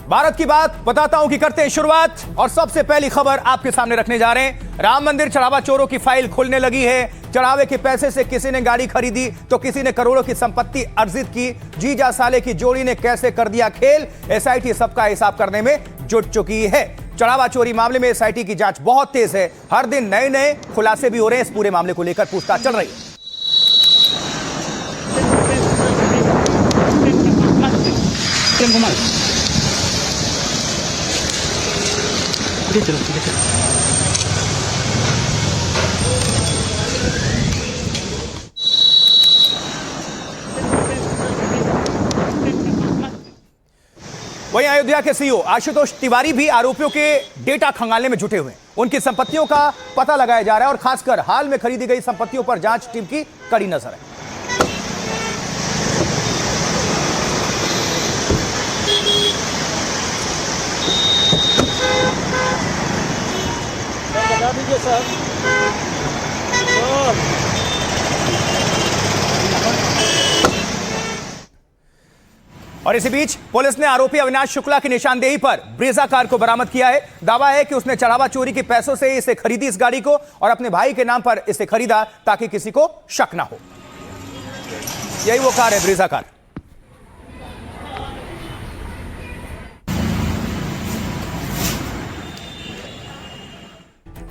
भारत की बात बताता हूं कि करते हैं शुरुआत। और सबसे पहली खबर आपके सामने रखने जा रहे हैं। राम मंदिर चढ़ावा चोरों की फाइल खुलने लगी है। चढ़ावे के पैसे से किसी ने गाड़ी खरीदी तो किसी ने करोड़ों की संपत्ति अर्जित की। जीजा साले की जोड़ी ने कैसे कर दिया खेल, एसआईटी सबका हिसाब करने में जुट चुकी है। चढ़ावा चोरी मामले में एसआईटी की जांच बहुत तेज है। हर दिन नए नए खुलासे भी हो रहे हैं। इस पूरे मामले को लेकर पूछताछ चल रही है। वहीं अयोध्या के सीईओ आशुतोष तिवारी भी आरोपियों के डेटा खंगालने में जुटे हुए हैं। उनकी संपत्तियों का पता लगाया जा रहा है और खासकर हाल में खरीदी गई संपत्तियों पर जांच टीम की कड़ी नजर है। बता दीजिए सर। और इसी बीच पुलिस ने आरोपी अविनाश शुक्ला की निशानदेही पर ब्रेजा कार को बरामद किया है। दावा है कि उसने चढ़ावा चोरी के पैसों से इसे खरीदी, इस गाड़ी को, और अपने भाई के नाम पर इसे खरीदा ताकि किसी को शक ना हो। यही वो कार है, ब्रेजा कार।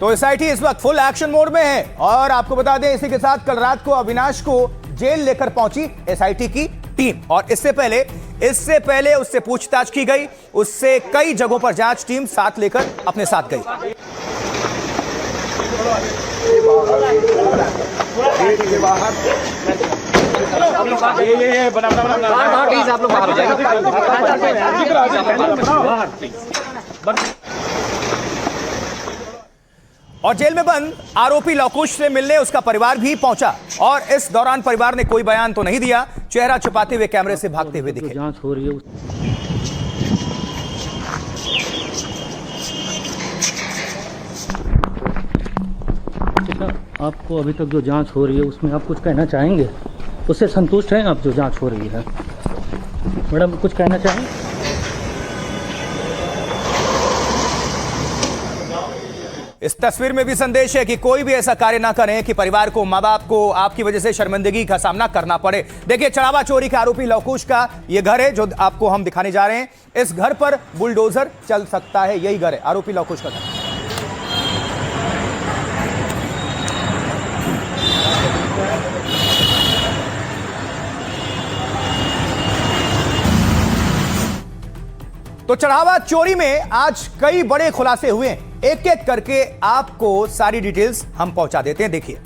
तो एसआईटी इस वक्त फुल एक्शन मोड में है। और आपको बता दें, इसी के साथ कल रात को अविनाश को जेल लेकर पहुंची एसआईटी की टीम। और इससे पहले उससे पूछताछ की गई। उससे कई जगहों पर जांच टीम साथ लेकर अपने साथ गई। आप लोग बाहर हो जाएगा। और जेल में बंद आरोपी लवकुश से मिलने उसका परिवार भी पहुंचा। और इस दौरान परिवार ने कोई बयान तो नहीं दिया, चेहरा छुपाते हुए कैमरे से भागते हुए दिखे। जांच हो रही है। आपको अभी तक जो जांच हो रही है उसमें आप कुछ कहना चाहेंगे? उससे संतुष्ट हैं आप जो जांच हो रही है? मैडम कुछ कहना चाहेंगे? इस तस्वीर में भी संदेश है कि कोई भी ऐसा कार्य ना करें कि परिवार को, मां बाप को आपकी वजह से शर्मिंदगी का सामना करना पड़े। देखिए, चढ़ावा चोरी के आरोपी लवकुश का यह घर है जो आपको हम दिखाने जा रहे हैं। इस घर पर बुलडोजर चल सकता है, यही घर है आरोपी लवकुश का घर। तो चढ़ावा चोरी में आज कई बड़े खुलासे हुए हैं। एक एक करके आपको सारी डिटेल्स हम पहुंचा देते हैं। देखिए,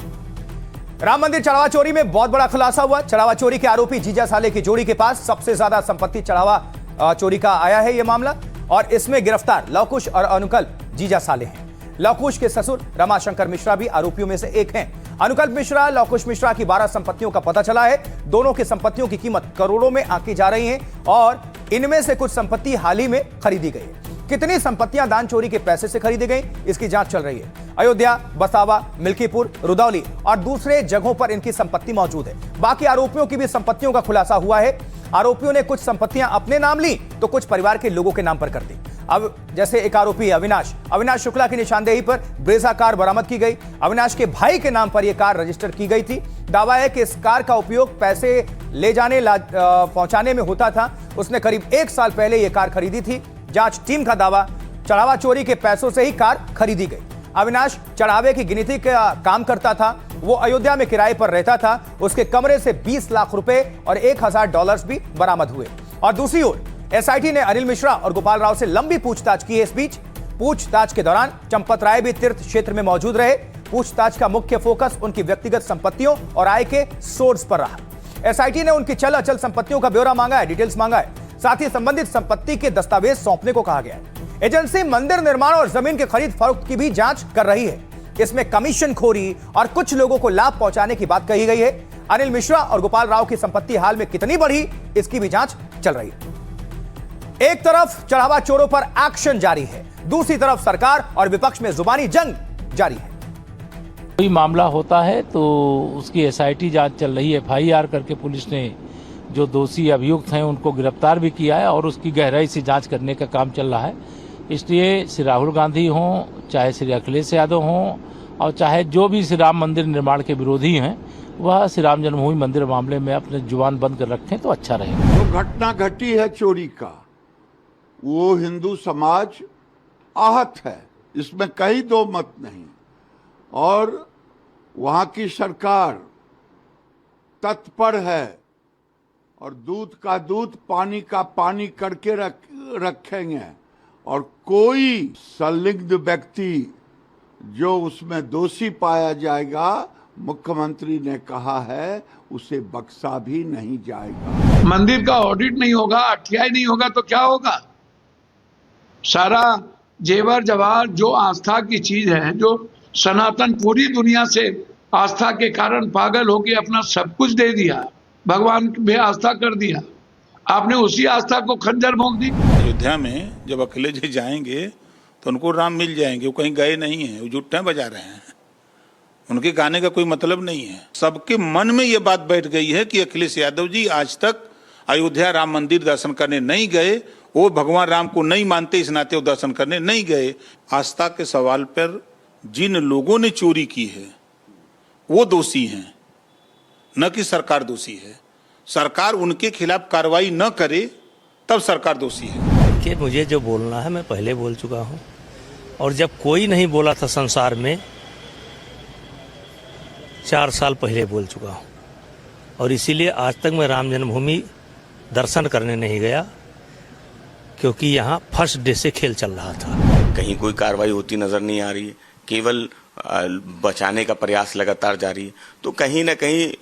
राम मंदिर चढ़ावा चोरी में बहुत बड़ा खुलासा हुआ। चढ़ावा चोरी के आरोपी जीजा साले की जोड़ी के पास सबसे ज्यादा संपत्ति चढ़ावा चोरी का आया है यह मामला। और इसमें गिरफ्तार लवकुश और अनुकल्प जीजा साले हैं। लवकुश के ससुर रमाशंकर मिश्रा भी आरोपियों में से एक हैं। अनुकल्प मिश्रा, लवकुश मिश्रा की 12 संपत्तियों का पता चला है। दोनों की संपत्तियों की कीमत करोड़ों में आंकी जा रही है और इनमें से कुछ संपत्ति हाल ही में खरीदी गई है। कितनी संपत्तियां दान चोरी के पैसे से खरीदी गई, इसकी जांच चल रही है। अयोध्या, बसावा, मिल्कीपुर, रुदौली और दूसरे जगहों पर इनकी संपत्ति मौजूद है। बाकी आरोपियों की भी संपत्तियों का खुलासा हुआ है। आरोपियों ने कुछ संपत्तियां अपने नाम ली तो कुछ परिवार के लोगों के नाम पर कर दी। अब जैसे एक आरोपी अविनाश शुक्ला की निशानदेही पर ब्रेजा कार बरामद की गई। अविनाश के भाई के नाम पर यह कार रजिस्टर की गई थी। दावा है कि इस कार का उपयोग पैसे ले जाने पहुंचाने में होता था। उसने करीब 1 साल पहले यह कार खरीदी थी। जांच टीम का दावा, चढ़ावा चोरी के पैसों से ही कार खरीदी गई। अविनाश चढ़ावे की गिनती का काम करता था। वो अयोध्या में किराए पर रहता था। उसके कमरे से 20 लाख रुपए और $1000 भी बरामद हुए। और दूसरी ओर एसआईटी ने अनिल मिश्रा और गोपाल राव से लंबी पूछताछ की है। इस बीच पूछताछ के दौरान चंपत राय भी तीर्थ क्षेत्र में मौजूद रहे। पूछताछ का मुख्य फोकस उनकी व्यक्तिगत संपत्तियों और आय के सोर्स पर रहा। एसआईटी ने उनकी चल अचल संपत्तियों का ब्यौरा मांगा है, डिटेल्स मांगा है। साथ ही संबंधित संपत्ति के दस्तावेज सौंपने को कहा गया है। एजेंसी मंदिर निर्माण और जमीन के खरीद फरोख्त की भी जांच कर रही है। इसमें कमीशन खोरी और कुछ लोगों को लाभ पहुंचाने की बात कही गई है। अनिल मिश्रा और गोपाल राव की संपत्ति हाल में कितनी बढ़ी, इसकी भी जांच चल रही है। एक तरफ चढ़ावा चोरों पर एक्शन जारी है, दूसरी तरफ सरकार और विपक्ष में जुबानी जंग जारी है। कोई मामला होता है तो उसकी एसआईटी जांच चल रही है। एफआईआर करके पुलिस ने जो दोषी अभियुक्त हैं उनको गिरफ्तार भी किया है और उसकी गहराई से जांच करने का काम चल रहा है। इसलिए श्री राहुल गांधी हों, चाहे श्री अखिलेश यादव हों और चाहे जो भी श्री राम मंदिर निर्माण के विरोधी हैं, वह श्री राम जन्मभूमि मंदिर मामले में अपने जुबान बंद कर रखें तो अच्छा रहेगा। जो घटना घटी है चोरी का, वो हिंदू समाज आहत है, इसमें कहीं दो मत नहीं। और वहां की सरकार तत्पर है और दूध का दूध, पानी का पानी करके रखेंगे। और कोई संलिग्ध व्यक्ति जो उसमें दोषी पाया जाएगा, मुख्यमंत्री ने कहा है, उसे बख्शा भी नहीं जाएगा। मंदिर का ऑडिट नहीं होगा, अठियाई नहीं होगा तो क्या होगा? सारा जेवर जवाहर जो आस्था की चीज है, जो सनातन पूरी दुनिया से आस्था के कारण पागल होकर अपना सब कुछ दे दिया, भगवान में आस्था कर दिया, आपने उसी आस्था को खंजर भोंक दी। अयोध्या में जब अखिलेश जी जाएंगे तो उनको राम मिल जाएंगे। वो कहीं गए नहीं हैं, वो जुट्टे बजा रहे हैं, उनके गाने का कोई मतलब नहीं है। सबके मन में ये बात बैठ गई है कि अखिलेश यादव जी आज तक अयोध्या राम मंदिर दर्शन करने नहीं गए, वो भगवान राम को नहीं मानते, इस नाते वो दर्शन करने नहीं गए। आस्था के सवाल पर जिन लोगों ने चोरी की है वो दोषी हैं, न कि सरकार दोषी है। सरकार उनके खिलाफ कार्रवाई न करे तब सरकार दोषी है। देखिए, मुझे जो बोलना है मैं पहले बोल चुका हूँ, और जब कोई नहीं बोला था संसार में 4 साल पहले बोल चुका हूँ। और इसीलिए आज तक मैं राम जन्मभूमि दर्शन करने नहीं गया, क्योंकि यहाँ फर्स्ट डे से खेल चल रहा था। कहीं कोई कार्रवाई होती नजर नहीं आ रही है, केवल बचाने का प्रयास लगातार जारी है। तो कहीं ना कहीं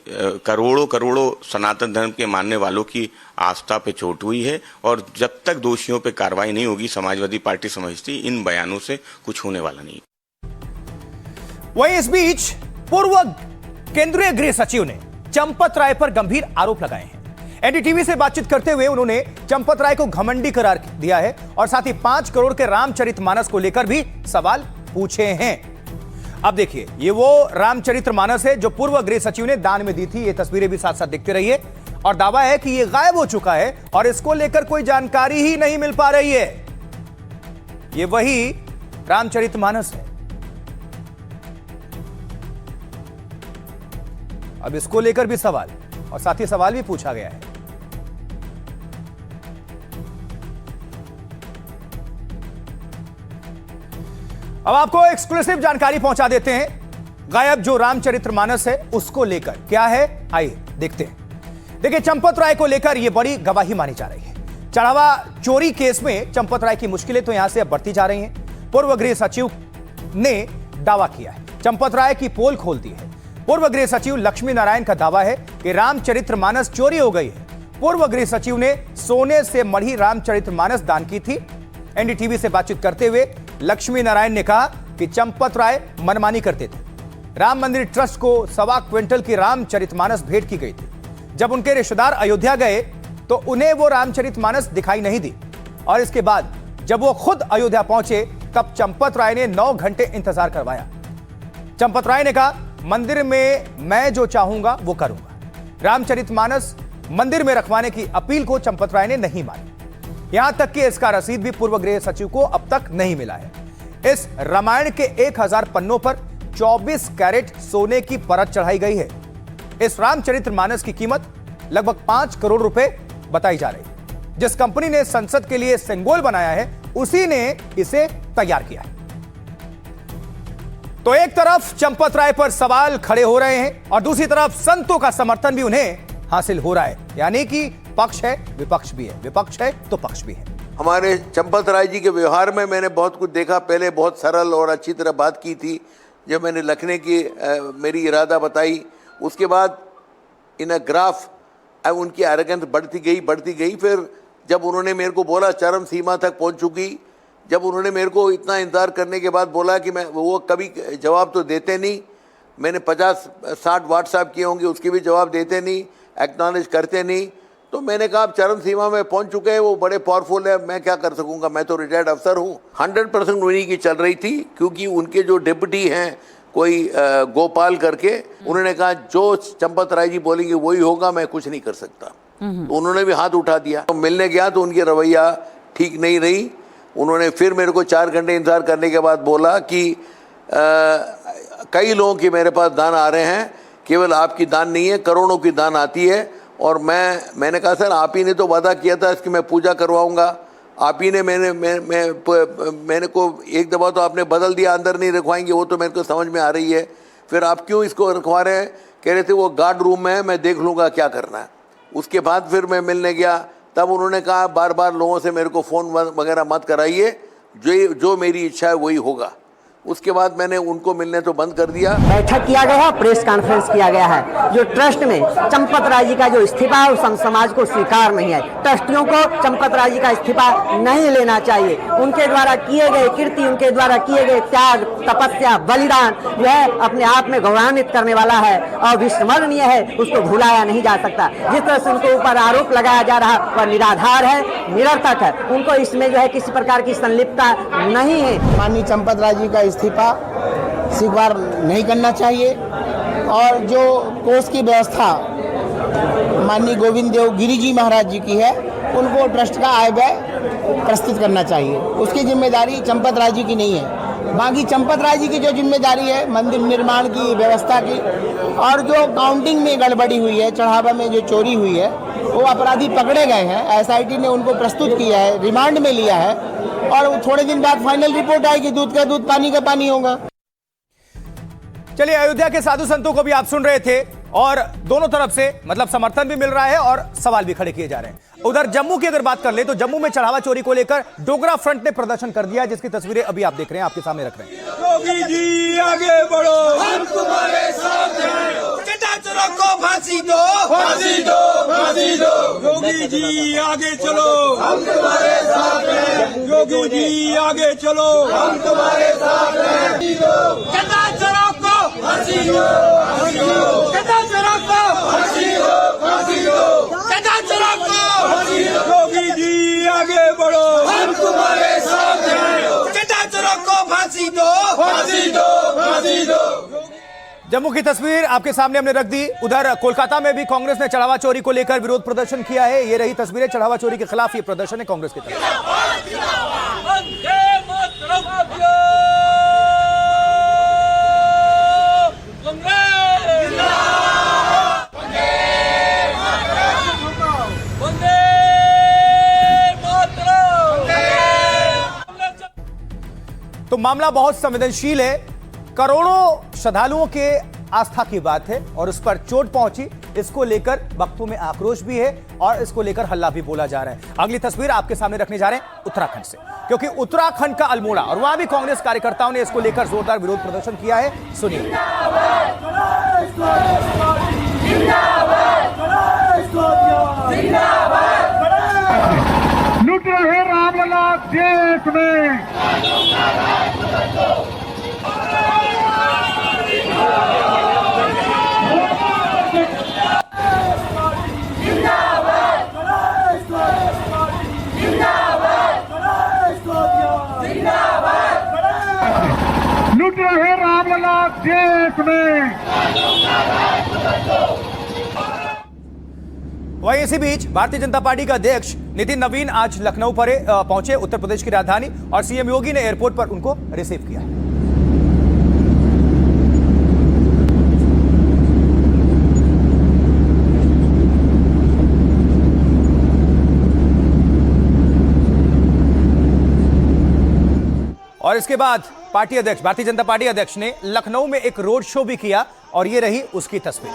करोड़ों सनातन धर्म के मानने वालों की आस्था पे चोट हुई है। और जब तक दोषियों पे कार्रवाई नहीं होगी, समाजवादी पार्टी समझती इन बयानों से कुछ होने वाला नहीं। वहीं इस बीच पूर्व केंद्रीय गृह सचिव ने चंपत राय पर गंभीर आरोप लगाए हैं। एनडीटीवी से बातचीत करते हुए उन्होंने चंपत राय को घमंडी करार दिया है और साथ ही 5 करोड़ के रामचरितमानस को लेकर भी सवाल पूछे हैं। अब देखिए, ये वो रामचरितमानस है जो पूर्व गृह सचिव ने दान में दी थी। ये तस्वीरें भी साथ साथ देखते रहिए। और दावा है कि ये गायब हो चुका है और इसको लेकर कोई जानकारी ही नहीं मिल पा रही है। ये वही रामचरितमानस है। अब इसको लेकर भी सवाल और साथ ही सवाल भी पूछा गया है। अब आपको एक्सक्लूसिव जानकारी पहुंचा देते हैं। गायब जो रामचरितमानस है उसको लेकर क्या है, आइए देखते हैं। देखिए, चंपत राय को लेकर यह बड़ी गवाही मानी जा रही है। चढ़ावा चोरी केस में चंपत राय की मुश्किलें तो यहां से अब बढ़ती जा रही हैं। पूर्व गृह सचिव ने दावा किया है, चंपत राय की पोल खोल दी है। पूर्व गृह सचिव लक्ष्मी नारायण का दावा है कि रामचरितमानस चोरी हो गई है। पूर्व गृह सचिव ने सोने से मढ़ी रामचरितमानस दान की थी। एनडीटीवी से बातचीत करते हुए लक्ष्मी नारायण ने कहा कि चंपत राय मनमानी करते थे। राम मंदिर ट्रस्ट को 1.25 क्विंटल की रामचरितमानस भेंट की गई थी। जब उनके रिश्तेदार अयोध्या गए तो उन्हें वो रामचरितमानस दिखाई नहीं दी और इसके बाद जब वो खुद अयोध्या पहुंचे तब चंपत राय ने 9 घंटे इंतजार करवाया। चंपत राय ने कहा, मंदिर में मैं जो चाहूंगा वो करूंगा। रामचरितमानस मंदिर में रखवाने की अपील को चंपत राय ने नहीं मानी। यहां तक कि इसका रसीद भी पूर्व गृह सचिव को अब तक नहीं मिला है। इस रामायण के 1000 पन्नों पर 24 कैरेट सोने की परत चढ़ाई गई है। इस रामचरितमानस की कीमत लगभग 5 करोड़ रुपए बताई जा रही है। जिस कंपनी ने संसद के लिए सिंबल बनाया है उसी ने इसे तैयार किया है। तो एक तरफ चंपत राय पर सवाल खड़े हो रहे हैं और दूसरी तरफ संतों का समर्थन भी उन्हें हासिल हो रहा है। यानी कि पक्ष है, विपक्ष भी है, विपक्ष है तो पक्ष भी है। हमारे चंपत राय जी के व्यवहार में मैंने बहुत कुछ देखा। पहले बहुत सरल और अच्छी तरह बात की थी। जब मैंने लिखने की मेरी इरादा बताई, उसके बाद इन अ ग्राफ उनकी एरोगेंस बढ़ती गई। फिर जब उन्होंने मेरे को बोला चरम सीमा तक पहुंच चुकी, जब उन्होंने मेरे को इतना इंतजार करने के बाद बोला कि मैं वो कभी जवाब तो देते नहीं, मैंने 50-60 व्हाट्सएप किए होंगे उसके भी जवाब देते नहीं, एक्नॉलेज करते नहीं। तो मैंने कहा आप चरम सीमा में पहुंच चुके हैं, वो बड़े पावरफुल है, मैं क्या कर सकूंगा, मैं तो रिटायर्ड अफसर हूँ। 100% उन्हीं की चल रही थी, क्योंकि उनके जो डिप्टी हैं कोई गोपाल करके, उन्होंने कहा जो चंपत राय जी बोलेंगे वही होगा, मैं कुछ नहीं कर सकता। तो उन्होंने भी हाथ उठा दिया। तो मिलने गया तो उनकी रवैया ठीक नहीं रही। उन्होंने फिर मेरे को 4 घंटे इंतजार करने के बाद बोला कि कई लोगों के मेरे पास दान आ रहे हैं, केवल आपकी दान नहीं है, करोड़ों की दान आती है। और मैंने कहा सर आप ही ने तो वादा किया था इसकी मैं पूजा करवाऊंगा, आप ही ने मैंने को एक दफ़ा तो आपने बदल दिया, अंदर नहीं रखवाएंगे, वो तो मेरे को समझ में आ रही है, फिर आप क्यों इसको रखवा रहे हैं? कह रहे थे वो गार्ड रूम में है, मैं देख लूँगा क्या करना है। उसके बाद फिर मैं मिलने गया, तब उन्होंने कहा बार बार लोगों से मेरे को फ़ोन वगैरह मत कराइए, जो मेरी इच्छा है वही होगा। उसके बाद मैंने उनको मिलने तो बंद कर दिया। बैठक किया गया, प्रेस कॉन्फ्रेंस किया गया है। जो ट्रस्ट में चंपत राय जी का जो इस्तीफा है वो समाज को स्वीकार नहीं है। ट्रस्टियों को चंपत राय जी का इस्तीफा नहीं लेना चाहिए। उनके द्वारा किए गए कीर्ति, उनके द्वारा किए गए त्याग, तपस्या, बलिदान जो है अपने आप में गौरवान्वित करने वाला है और विस्मरणीय है, उसको भुलाया नहीं जा सकता। जिस तरह से उनके ऊपर आरोप लगाया जा रहा वह निराधार है, निरर्थक है। उनको इसमें जो है किसी प्रकार की संलिप्तता नहीं है। माननीय चंपत राय जी का इस्तीफा स्वीकार नहीं करना चाहिए और जो कोष की व्यवस्था माननीय गोविंद देव गिरी जी महाराज जी की है, उनको ट्रस्ट का आय व्यय प्रस्तुत करना चाहिए। उसकी जिम्मेदारी चंपत राय जी की नहीं है। बाकी चंपत राय जी की जो जिम्मेदारी है मंदिर निर्माण की, व्यवस्था की, और जो काउंटिंग में गड़बड़ी हुई है, चढ़ावा में जो चोरी हुई है, वो अपराधी पकड़े गए हैं। एसआईटी ने उनको प्रस्तुत किया है, रिमांड में लिया है और थोड़े दिन बाद फाइनल रिपोर्ट आएगी, दूध का दूध पानी का पानी होगा। चलिए, अयोध्या के साधु संतों को भी आप सुन रहे थे और दोनों तरफ से मतलब समर्थन भी मिल रहा है और सवाल भी खड़े किए जा रहे हैं। उधर जम्मू की अगर बात कर ले तो जम्मू में चढ़ावा चोरी को लेकर डोगरा फ्रंट ने प्रदर्शन कर दिया, जिसकी तस्वीरें अभी आप देख रहे हैं, आपके सामने रख रहे हैं। योगी जी आगे बढ़ो, हम तुम्हारे साथ हैं, चटा चोरों को फांसी दो, फांसी दो, फांसी दो। योगी जी आगे चलो, हम तुम्हारे साथ हैं, योगी जी आगे चलो, हम तुम्हारे साथ हैं। चटा चोरों को फांसी दो, फांसी दो, चटा चोरों को फांसी दो, फांसी दो, चटा चोरों को। योगी जी आगे बढ़ो, हम तुम्हारे साथ हैं, चटा चोरों को फांसी दो, फांसी दो, फांसी दो। जम्मू की तस्वीर आपके सामने हमने रख दी। उधर कोलकाता में भी कांग्रेस ने चढ़ावा चोरी को लेकर विरोध प्रदर्शन किया है। ये रही तस्वीरें, चढ़ावा चोरी के खिलाफ ये प्रदर्शन है कांग्रेस की तरफ। तो मामला बहुत संवेदनशील है, करोड़ों श्रद्धालुओं के आस्था की बात है और उस पर चोट पहुंची, इसको लेकर भक्तों में आक्रोश भी है और इसको लेकर हल्ला भी बोला जा रहा है। अगली तस्वीर आपके सामने रखने जा रहे हैं उत्तराखंड से, क्योंकि उत्तराखंड का अल्मोड़ा और वहां भी कांग्रेस कार्यकर्ताओं ने इसको लेकर जोरदार विरोध प्रदर्शन किया है। सुनिए। लुट रहे रामलला देश में, लुट रहे रामलला देश में। वहीं इसी बीच भारतीय जनता पार्टी का अध्यक्ष नितिन नवीन आज लखनऊ पर पहुंचे, उत्तर प्रदेश की राजधानी, और सीएम योगी ने एयरपोर्ट पर उनको रिसीव किया। और इसके बाद पार्टी अध्यक्ष, भारतीय जनता पार्टी अध्यक्ष ने लखनऊ में एक रोड शो भी किया और ये रही उसकी तस्वीर।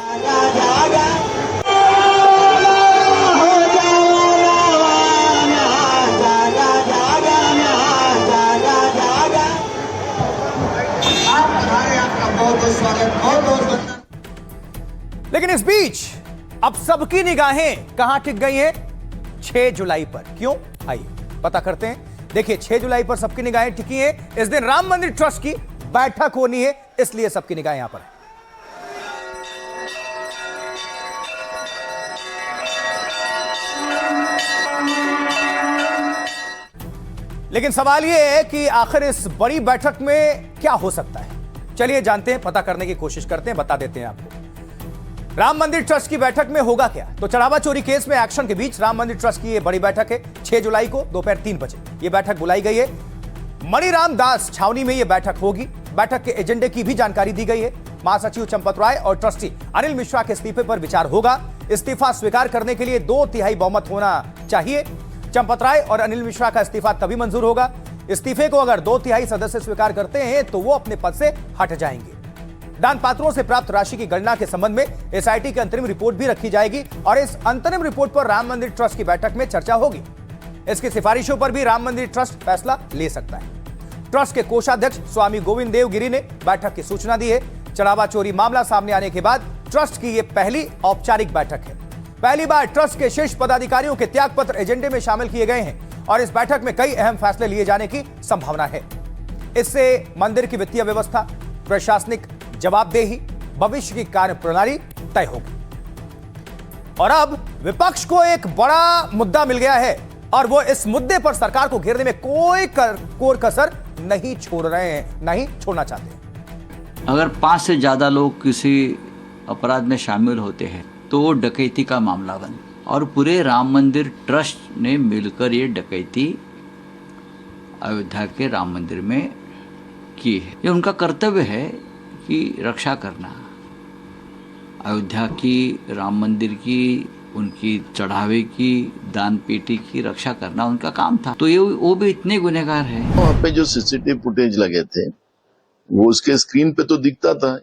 लेकिन इस बीच अब सबकी निगाहें कहां टिक गई हैं? 6 जुलाई पर। क्यों? आइए पता करते हैं। देखिए, 6 जुलाई पर सबकी निगाहें टिकी हैं। इस दिन राम मंदिर ट्रस्ट की बैठक होनी है, इसलिए सबकी निगाहें यहां पर है। लेकिन सवाल यह है कि आखिर इस बड़ी बैठक में क्या हो सकता है? चलिए जानते हैं, पता करने की कोशिश करते हैं, बता देते हैं आपको। राम मंदिर ट्रस्ट की बैठक में होगा क्या? तो चढ़ावा चोरी केस में एक्शन के बीच राम मंदिर ट्रस्ट की ये बड़ी बैठक है। 6 जुलाई को दोपहर 3 बजे ये बैठक बुलाई गई है। मणिराम दास छावनी में ये बैठक होगी। बैठक के एजेंडे की भी जानकारी दी गई है। महासचिव चंपत राय और ट्रस्टी अनिल मिश्रा के इस्तीफे पर विचार होगा। इस्तीफा स्वीकार करने के लिए 2/3 बहुमत होना चाहिए। चंपत राय और अनिल मिश्रा का इस्तीफा तभी मंजूर होगा। इस्तीफे को अगर 2/3 सदस्य स्वीकार करते हैं तो वो अपने पद से हट जाएंगे। दान पात्रों से प्राप्त राशि की गणना के संबंध में एसआईटी की अंतरिम रिपोर्ट भी रखी जाएगी और इस अंतरिम रिपोर्ट पर राम मंदिर ट्रस्ट की बैठक में चर्चा होगी। इसकी सिफारिशों पर भी राम मंदिर ट्रस्ट फैसला ले सकता है। ट्रस्ट के कोषाध्यक्ष स्वामी गोविंद देव गिरी ने बैठक की सूचना दी है। चढ़ावा चोरी मामला सामने आने के बाद ट्रस्ट की यह पहली औपचारिक बैठक है। पहली बार ट्रस्ट के शीर्ष पदाधिकारियों के त्यागपत्र एजेंडे में शामिल किए गए हैं और इस बैठक में कई अहम फैसले लिए जाने की संभावना है। इससे मंदिर की वित्तीय व्यवस्था, प्रशासनिक जवाबदेही, भविष्य की कार्य प्रणाली तय होगी। और अब विपक्ष को एक बड़ा मुद्दा मिल गया है और वो इस मुद्दे पर सरकार को घेरने में कोई कोर कसर नहीं छोड़ रहे हैं, नहीं छोड़ना चाहते। अगर 5 से ज्यादा लोग किसी अपराध में शामिल होते हैं तो वो डकैती का मामला बन और पूरे राम मंदिर ट्रस्ट ने मिलकर ये डकैती अयोध्या के राम मंदिर में की है। ये उनका कर्तव्य है की रक्षा करना, अयोध्या की, राम मंदिर की, उनकी चढ़ावे की, दान पेटी की रक्षा करना उनका काम था। तो ये वो भी इतने गुनहगार हैं। वहाँ पे जो सीसीटीवी फुटेज लगे थे वो उसके स्क्रीन पे तो दिखता था।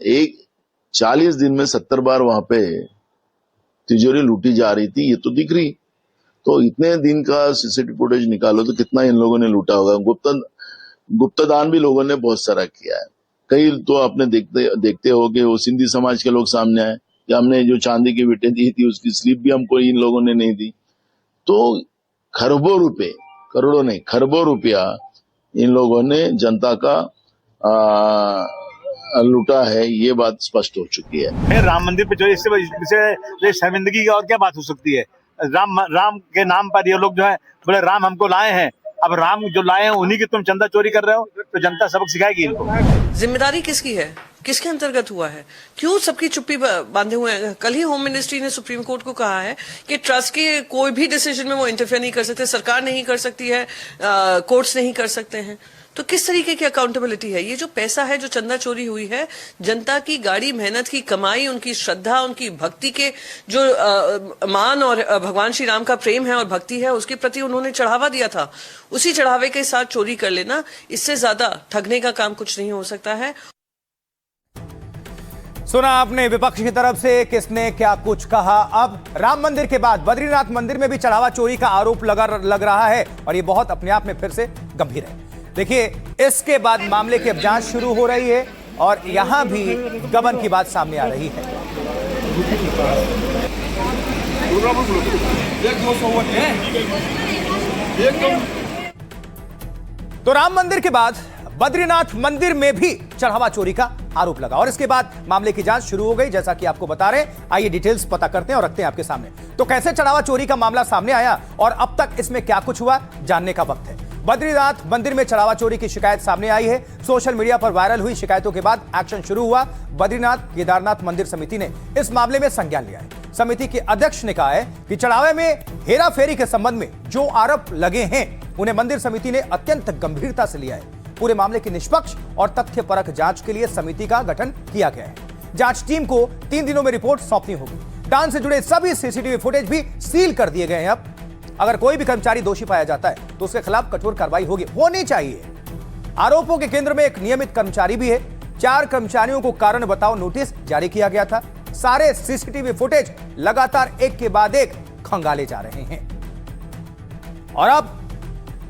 40 दिन में 70 बार वहाँ पे तिजोरी लूटी जा रही थी, ये तो दिख रही। तो इतने दिन का सीसीटीवी फुटेज निकालो तो कितना इन लोगों ने लूटा होगा। गुप्तदान भी लोगों ने बहुत सारा किया है। कई तो आपने देखते हो कि वो सिंधी समाज के लोग सामने आए कि हमने जो चांदी की विटें दी थी उसकी स्लिप भी हमको इन लोगों ने नहीं दी। तो खरबों रुपए, करोड़ों नहीं, खरबों रुपया इन लोगों ने जनता का लूटा है, ये बात स्पष्ट हो चुकी है। राम मंदिर पे जो इससे शर्मिंदगी की और क्या बात हो सकती है? राम के नाम पर ये लोग जो है बोले राम हमको लाए हैं, अब राम जो लाए हैं उन्हीं की तुम चंदा चोरी कर रहे हो, तो जनता सबक सिखाएगी इनको। जिम्मेदारी किसकी है, किसके अंतर्गत हुआ है, क्यों सबकी चुप्पी बांधे हुए हैं? कल ही होम मिनिस्ट्री ने सुप्रीम कोर्ट को कहा है कि ट्रस्ट के कोई भी डिसीजन में वो इंटरफेयर नहीं कर सकते, सरकार नहीं कर सकती है, कोर्ट्स नहीं कर सकते हैं। तो किस तरीके की अकाउंटेबिलिटी है? ये जो पैसा है, जो चंदा चोरी हुई है, जनता की गाड़ी मेहनत की कमाई, उनकी श्रद्धा, उनकी भक्ति के जो मान और भगवान श्री राम का प्रेम है और भक्ति है, उसके प्रति उन्होंने चढ़ावा दिया था। उसी चढ़ावे के साथ चोरी कर लेना, इससे ज्यादा ठगने का काम कुछ नहीं हो सकता है। सुना आपने विपक्ष की तरफ से किसने क्या कुछ कहा। अब राम मंदिर के बाद बद्रीनाथ मंदिर में भी चढ़ावा चोरी का आरोप लग रहा है और ये बहुत अपने आप में फिर से गंभीर है। देखिए, इसके बाद मामले की अब जांच शुरू हो रही है और यहां भी गबन की बात सामने आ रही है। तो राम मंदिर के बाद बद्रीनाथ मंदिर में भी चढ़ावा चोरी का आरोप लगा और इसके बाद मामले की जांच शुरू हो गई, जैसा कि आपको बता रहे हैं। आइए डिटेल्स पता करते हैं और रखते हैं आपके सामने। तो कैसे चढ़ावा चोरी का मामला सामने आया और अब तक इसमें क्या कुछ हुआ, जानने का वक्त है। बद्रीनाथ मंदिर में चढ़ावा चोरी की शिकायत सामने आई है। सोशल मीडिया पर वायरल हुई शिकायतों के बाद एक्शन शुरू हुआ। बद्रीनाथ केदारनाथ मंदिर समिति ने इस मामले में संज्ञान लिया है। समिति के अध्यक्ष ने कहा है कि चढ़ावे में हेरा फेरी के संबंध में जो आरोप लगे हैं उन्हें मंदिर समिति ने अत्यंत गंभीरता से लिया है। पूरे मामले की निष्पक्ष और तथ्यपरक जांच के लिए समिति का गठन किया गया है। जांच टीम को 3 दिनों में रिपोर्ट सौंपनी होगी। दान से जुड़े सभी सीसीटीवी फुटेज भी सील कर दिए गए हैं। अब अगर कोई भी कर्मचारी दोषी पाया जाता है तो उसके खिलाफ कठोर कार्रवाई होनी चाहिए। आरोपों के केंद्र में एक नियमित कर्मचारी भी है। 4 कर्मचारियों को कारण बताओ नोटिस जारी किया गया था। सारे सीसीटीवी फुटेज लगातार एक के बाद एक खंगाले जा रहे हैं और अब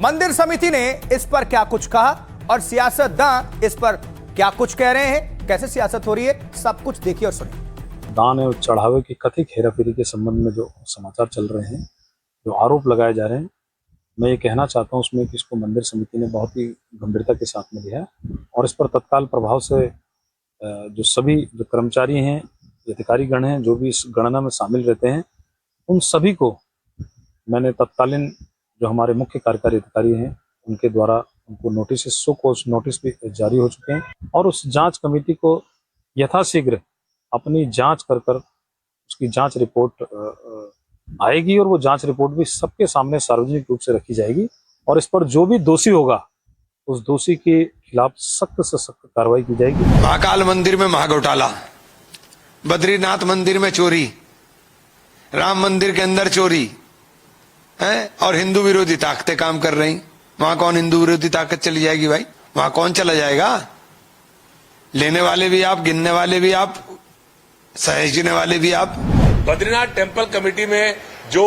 मंदिर समिति ने इस पर क्या कुछ कहा और सियासतदान इस पर क्या कुछ कह रहे हैं, कैसे सियासत हो रही है, सब कुछ देखिए और सुनिए। दान और चढ़ावे की कथित हेराफेरी के संबंध में जो समाचार चल रहे हैं, जो आरोप लगाए जा रहे हैं, मैं ये कहना चाहता हूँ उसमें कि इसको मंदिर समिति ने बहुत ही गंभीरता के साथ में लिया है और इस पर तत्काल प्रभाव से जो सभी जो कर्मचारी हैं, अधिकारीगण हैं, जो भी इस गणना में शामिल रहते हैं, उन सभी को मैंने तत्कालीन जो हमारे मुख्य कार्यकारी अधिकारी हैं उनके द्वारा उनको नोटिस, सो कोर्स नोटिस भी जारी हो चुके हैं और उस जांच कमेटी को यथाशीघ्र अपनी जांच कर उसकी जांच रिपोर्ट आएगी और वो जांच रिपोर्ट भी सबके सामने सार्वजनिक रूप से रखी जाएगी और इस पर जो भी दोषी होगा उस दोषी के खिलाफ सख्त से सख्त कार्रवाई की जाएगी। महाकाल मंदिर में महाघोटाला, बद्रीनाथ मंदिर में चोरी, राम मंदिर के अंदर चोरी है और हिंदू विरोधी ताकतें काम कर रही। वहां कौन हिंदू विरोधी ताकत चली जाएगी भाई? वहां कौन चला जाएगा? लेने वाले भी आप, गिनने वाले भी आप, सहेजने वाले भी आप। बद्रीनाथ टेम्पल कमेटी में जो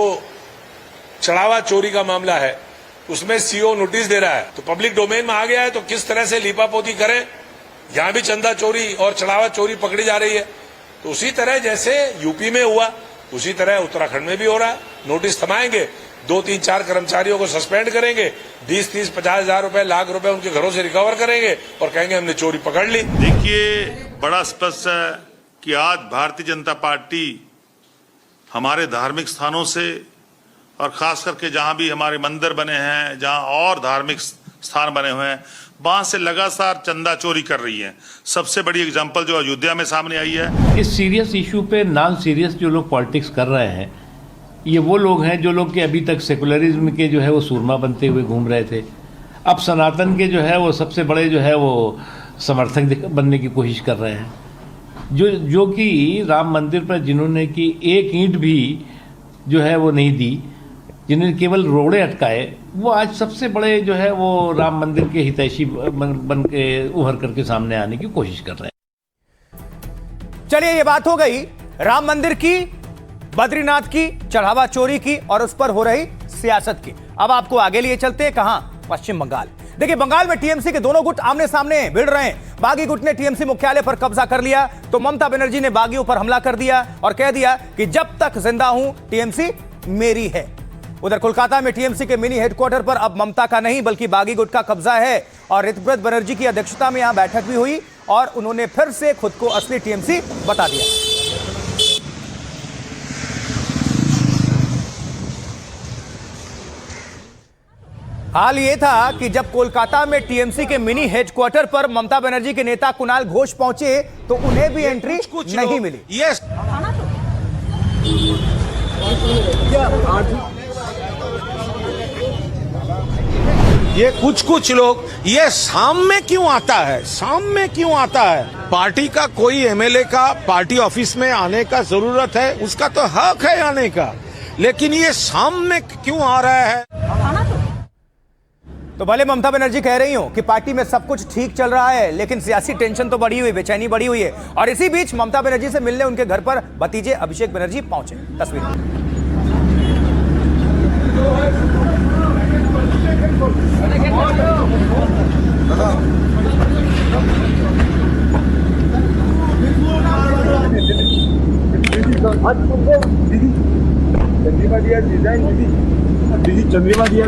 चढ़ावा चोरी का मामला है उसमें सीओ नोटिस दे रहा है, तो पब्लिक डोमेन में आ गया है, तो किस तरह से लीपापोती करें। यहां भी चंदा चोरी और चढ़ावा चोरी पकड़ी जा रही है, तो उसी तरह जैसे यूपी में हुआ उसी तरह उत्तराखंड में भी हो रहा है। नोटिस थमाएंगे, 2-3-4 कर्मचारियों को सस्पेंड करेंगे, 20-30-50 हजार रुपए, लाख रुपए उनके घरों से रिकवर करेंगे और कहेंगे हमने चोरी पकड़ ली। देखिए, बड़ा स्पष्ट है कि आज भारतीय जनता पार्टी हमारे धार्मिक स्थानों से और खास करके जहां भी हमारे मंदिर बने हैं, जहां और धार्मिक स्थान बने हुए हैं, वहां से लगातार चंदा चोरी कर रही है। सबसे बड़ी एग्जांपल जो अयोध्या में सामने आई है। इस सीरियस इशू पे नॉन सीरियस जो लोग पॉलिटिक्स कर रहे हैं, ये वो लोग हैं जो लोग कि अभी तक सेकुलरिज्म के जो है वो सूरमा बनते हुए घूम रहे थे, अब सनातन के जो है वो सबसे बड़े जो है वो समर्थक बनने की कोशिश कर रहे हैं। जो कि राम मंदिर पर जिन्होंने कि एक ईंट भी जो है वो नहीं दी, जिन्होंने केवल रोड़े अटकाए, वो आज सबसे बड़े जो है वो राम मंदिर के हितैषी बन के उभर करके सामने आने की कोशिश कर रहे हैं। चलिए, ये बात हो गई राम मंदिर की, बद्रीनाथ की, चढ़ावा चोरी की और उस पर हो रही सियासत की। अब आपको आगे लिए चलते हैं, कहां? पश्चिम बंगाल। देखिए, बंगाल में टीएमसी के दोनों गुट आमने सामने भिड़ रहे हैं। बागी गुट ने टीएमसी मुख्यालय पर कब्जा कर लिया तो ममता बनर्जी ने बागियों पर हमला कर दिया और कह दिया कि जब तक जिंदा हूं टीएमसी मेरी है। उधर कोलकाता में टीएमसी के मिनी हेडक्वार्टर पर अब ममता का नहीं बल्कि बागी गुट का कब्जा है और ऋतव्रत बनर्जी की अध्यक्षता में यहां बैठक भी हुई और उन्होंने फिर से खुद को असली टीएमसी बता दिया। हाल ये था कि जब कोलकाता में टीएमसी के मिनी हेडक्वार्टर पर ममता बनर्जी के नेता कुणाल घोष पहुंचे तो उन्हें भी एंट्री नहीं मिली। यस, ये कुछ लोग ये शाम में क्यों आता है, शाम में क्यों आता है? पार्टी का कोई एमएलए का पार्टी ऑफिस में आने का जरूरत है, उसका तो हक है आने का, लेकिन ये शाम में क्यों आ रहा है? तो भले ममता बनर्जी कह रही हो कि पार्टी में सब कुछ ठीक चल रहा है, लेकिन सियासी टेंशन तो बढ़ी हुई, बेचैनी बढ़ी हुई है। और इसी बीच ममता बनर्जी से मिलने उनके घर पर भतीजे अभिषेक बनर्जी पहुंचे। तस्वीर चंद्रिमा दिया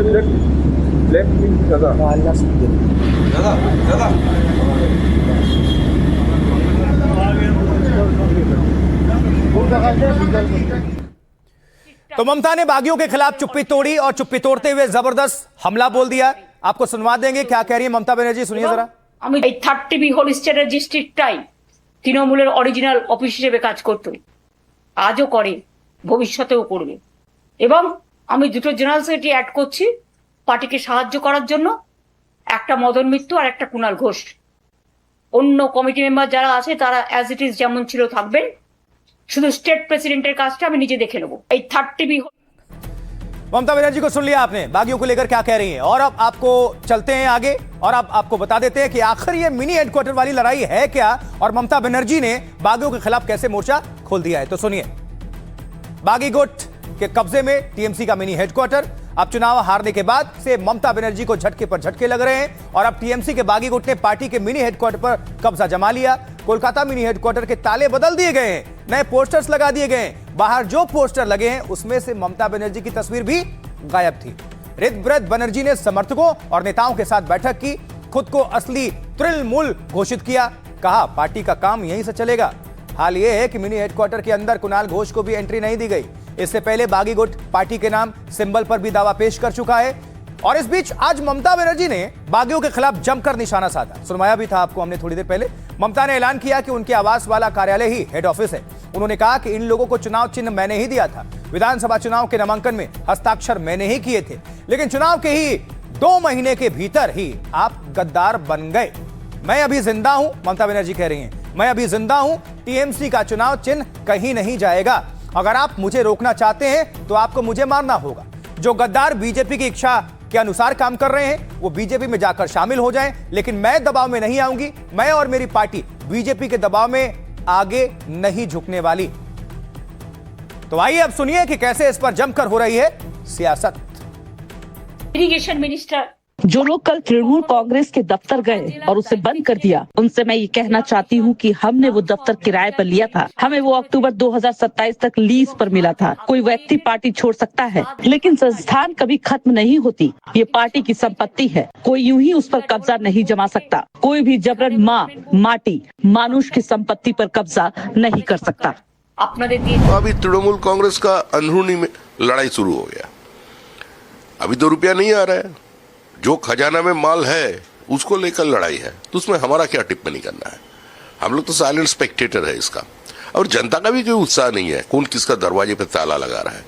तो ममता ने बागियों के खिलाफ चुप्पी तोड़ी और चुप्पी तोड़ते हुए जबरदस्त हमला बोल दिया। आपको सुनवा देंगे क्या कह रही है ममता बनर्जी, सुनिए जरा। আমি 30 হোল স্টেটের ডিস্ট্রিক্টটাই তৃণমূলের অরিজিনাল অফিস হিসেবে কাজ করত, আজও করে, ভবিষ্যতেও করবে। এবং আমি দুটো জেনারেল সেক্রেটারি অ্যাড করছি পার্টিকে সাহায্য করার জন্য, একটা মদন মিত্র আর একটা কুণাল ঘোষ। অন্য কমিটি মেম্বার যারা আছে তারা অ্যাজ ইট ইজ যেমন ছিল থাকবেন, শুধু স্টেট প্রেসিডেন্টের কাজটা আমি নিজে দেখে নেব। এই 30 ममता बनर्जी को सुन लिया आपने, बागियों को लेकर क्या कह रही हैं। और अब आपको चलते हैं आगे और अब आपको बता देते हैं कि आखिर ये मिनी हेडक्वार्टर वाली लड़ाई है क्या और ममता बनर्जी ने बागियों के खिलाफ कैसे मोर्चा खोल दिया है। तो सुनिए, बागी गुट के कब्जे में टीएमसी का मिनी हेडक्वार्टर। अब चुनाव हारने के बाद से ममता बनर्जी को झटके पर झटके लग रहे हैं और अब टीएमसी के बागी गुट ने पार्टी के मिनी हेडक्वार्टर पर कब्जा जमा लिया। कोलकाता मिनी हेडक्वार्टर के ताले बदल दिए गए हैं, नए पोस्टर्स लगा दिए गए हैं। बाहर जो पोस्टर लगे हैं उसमें से ममता बनर्जी की तस्वीर भी गायब थी। ऋतव्रत बनर्जी ने समर्थकों और नेताओं के साथ बैठक की, खुद को असली तृणमूल घोषित किया, कहा पार्टी का काम यहीं से चलेगा। हाल यह है कि मिनी हेडक्वार्टर के अंदर कुणाल घोष को भी एंट्री नहीं दी गई। इससे पहले बागी गुट पार्टी के नाम सिंबल पर भी दावा पेश कर चुका है और इस बीच आज ममता बनर्जी ने बागियों के खिलाफ जमकर निशाना साधा। सुनवाया भी था आपको हमने थोड़ी देर पहले। ममता ने ऐलान किया कि उनके आवास वाला कार्यालय ही हेड ऑफिस है। उन्होंने कहा कि इन लोगों को चुनाव चिन्ह मैंने ही दिया था, विधानसभा चुनाव के नामांकन में हस्ताक्षर मैंने ही किए थे, लेकिन चुनाव के ही 2 महीने के भीतर ही आप गद्दार बन गए। मैं अभी जिंदा हूं, ममता बनर्जी कह रही हैं, मैं अभी जिंदा हूं, टीएमसी का चुनाव चिन्ह कहीं नहीं जाएगा। अगर आप मुझे रोकना चाहते हैं तो आपको मुझे मारना होगा। जो गद्दार बीजेपी की इच्छा के अनुसार काम कर रहे हैं वो बीजेपी में जाकर शामिल हो जाएं, लेकिन मैं दबाव में नहीं आऊंगी। मैं और मेरी पार्टी बीजेपी के दबाव में आगे नहीं झुकने वाली। तो आइए अब सुनिए कि कैसे इस पर जमकर हो रही है सियासत। इरिगेशन मिनिस्टर जो लोग कल तृणमूल कांग्रेस के दफ्तर गए और उसे बंद कर दिया, उनसे मैं ये कहना चाहती हूँ कि हमने वो दफ्तर किराए पर लिया था, हमें वो अक्टूबर 2027 तक लीज पर मिला था। कोई व्यक्ति पार्टी छोड़ सकता है, लेकिन संस्थान कभी खत्म नहीं होती। ये पार्टी की संपत्ति है, कोई यूं ही उस पर कब्जा नहीं जमा सकता। कोई भी जबरन माटी मानुष की संपत्ति पर कब्जा नहीं कर सकता। अभी तृणमूल कांग्रेस का अंदरूनी में लड़ाई शुरू हो गया। अभी तो रुपया नहीं आ रहा है, जो खजाना में माल है उसको लेकर लड़ाई है, तो उसमें हमारा क्या टिप्पणी करना है। हम लोग तो साइलेंट स्पेक्टेटर है इसका। और जनता का भी कोई उत्साह नहीं है, कौन किसका दरवाजे पे ताला लगा रहा है।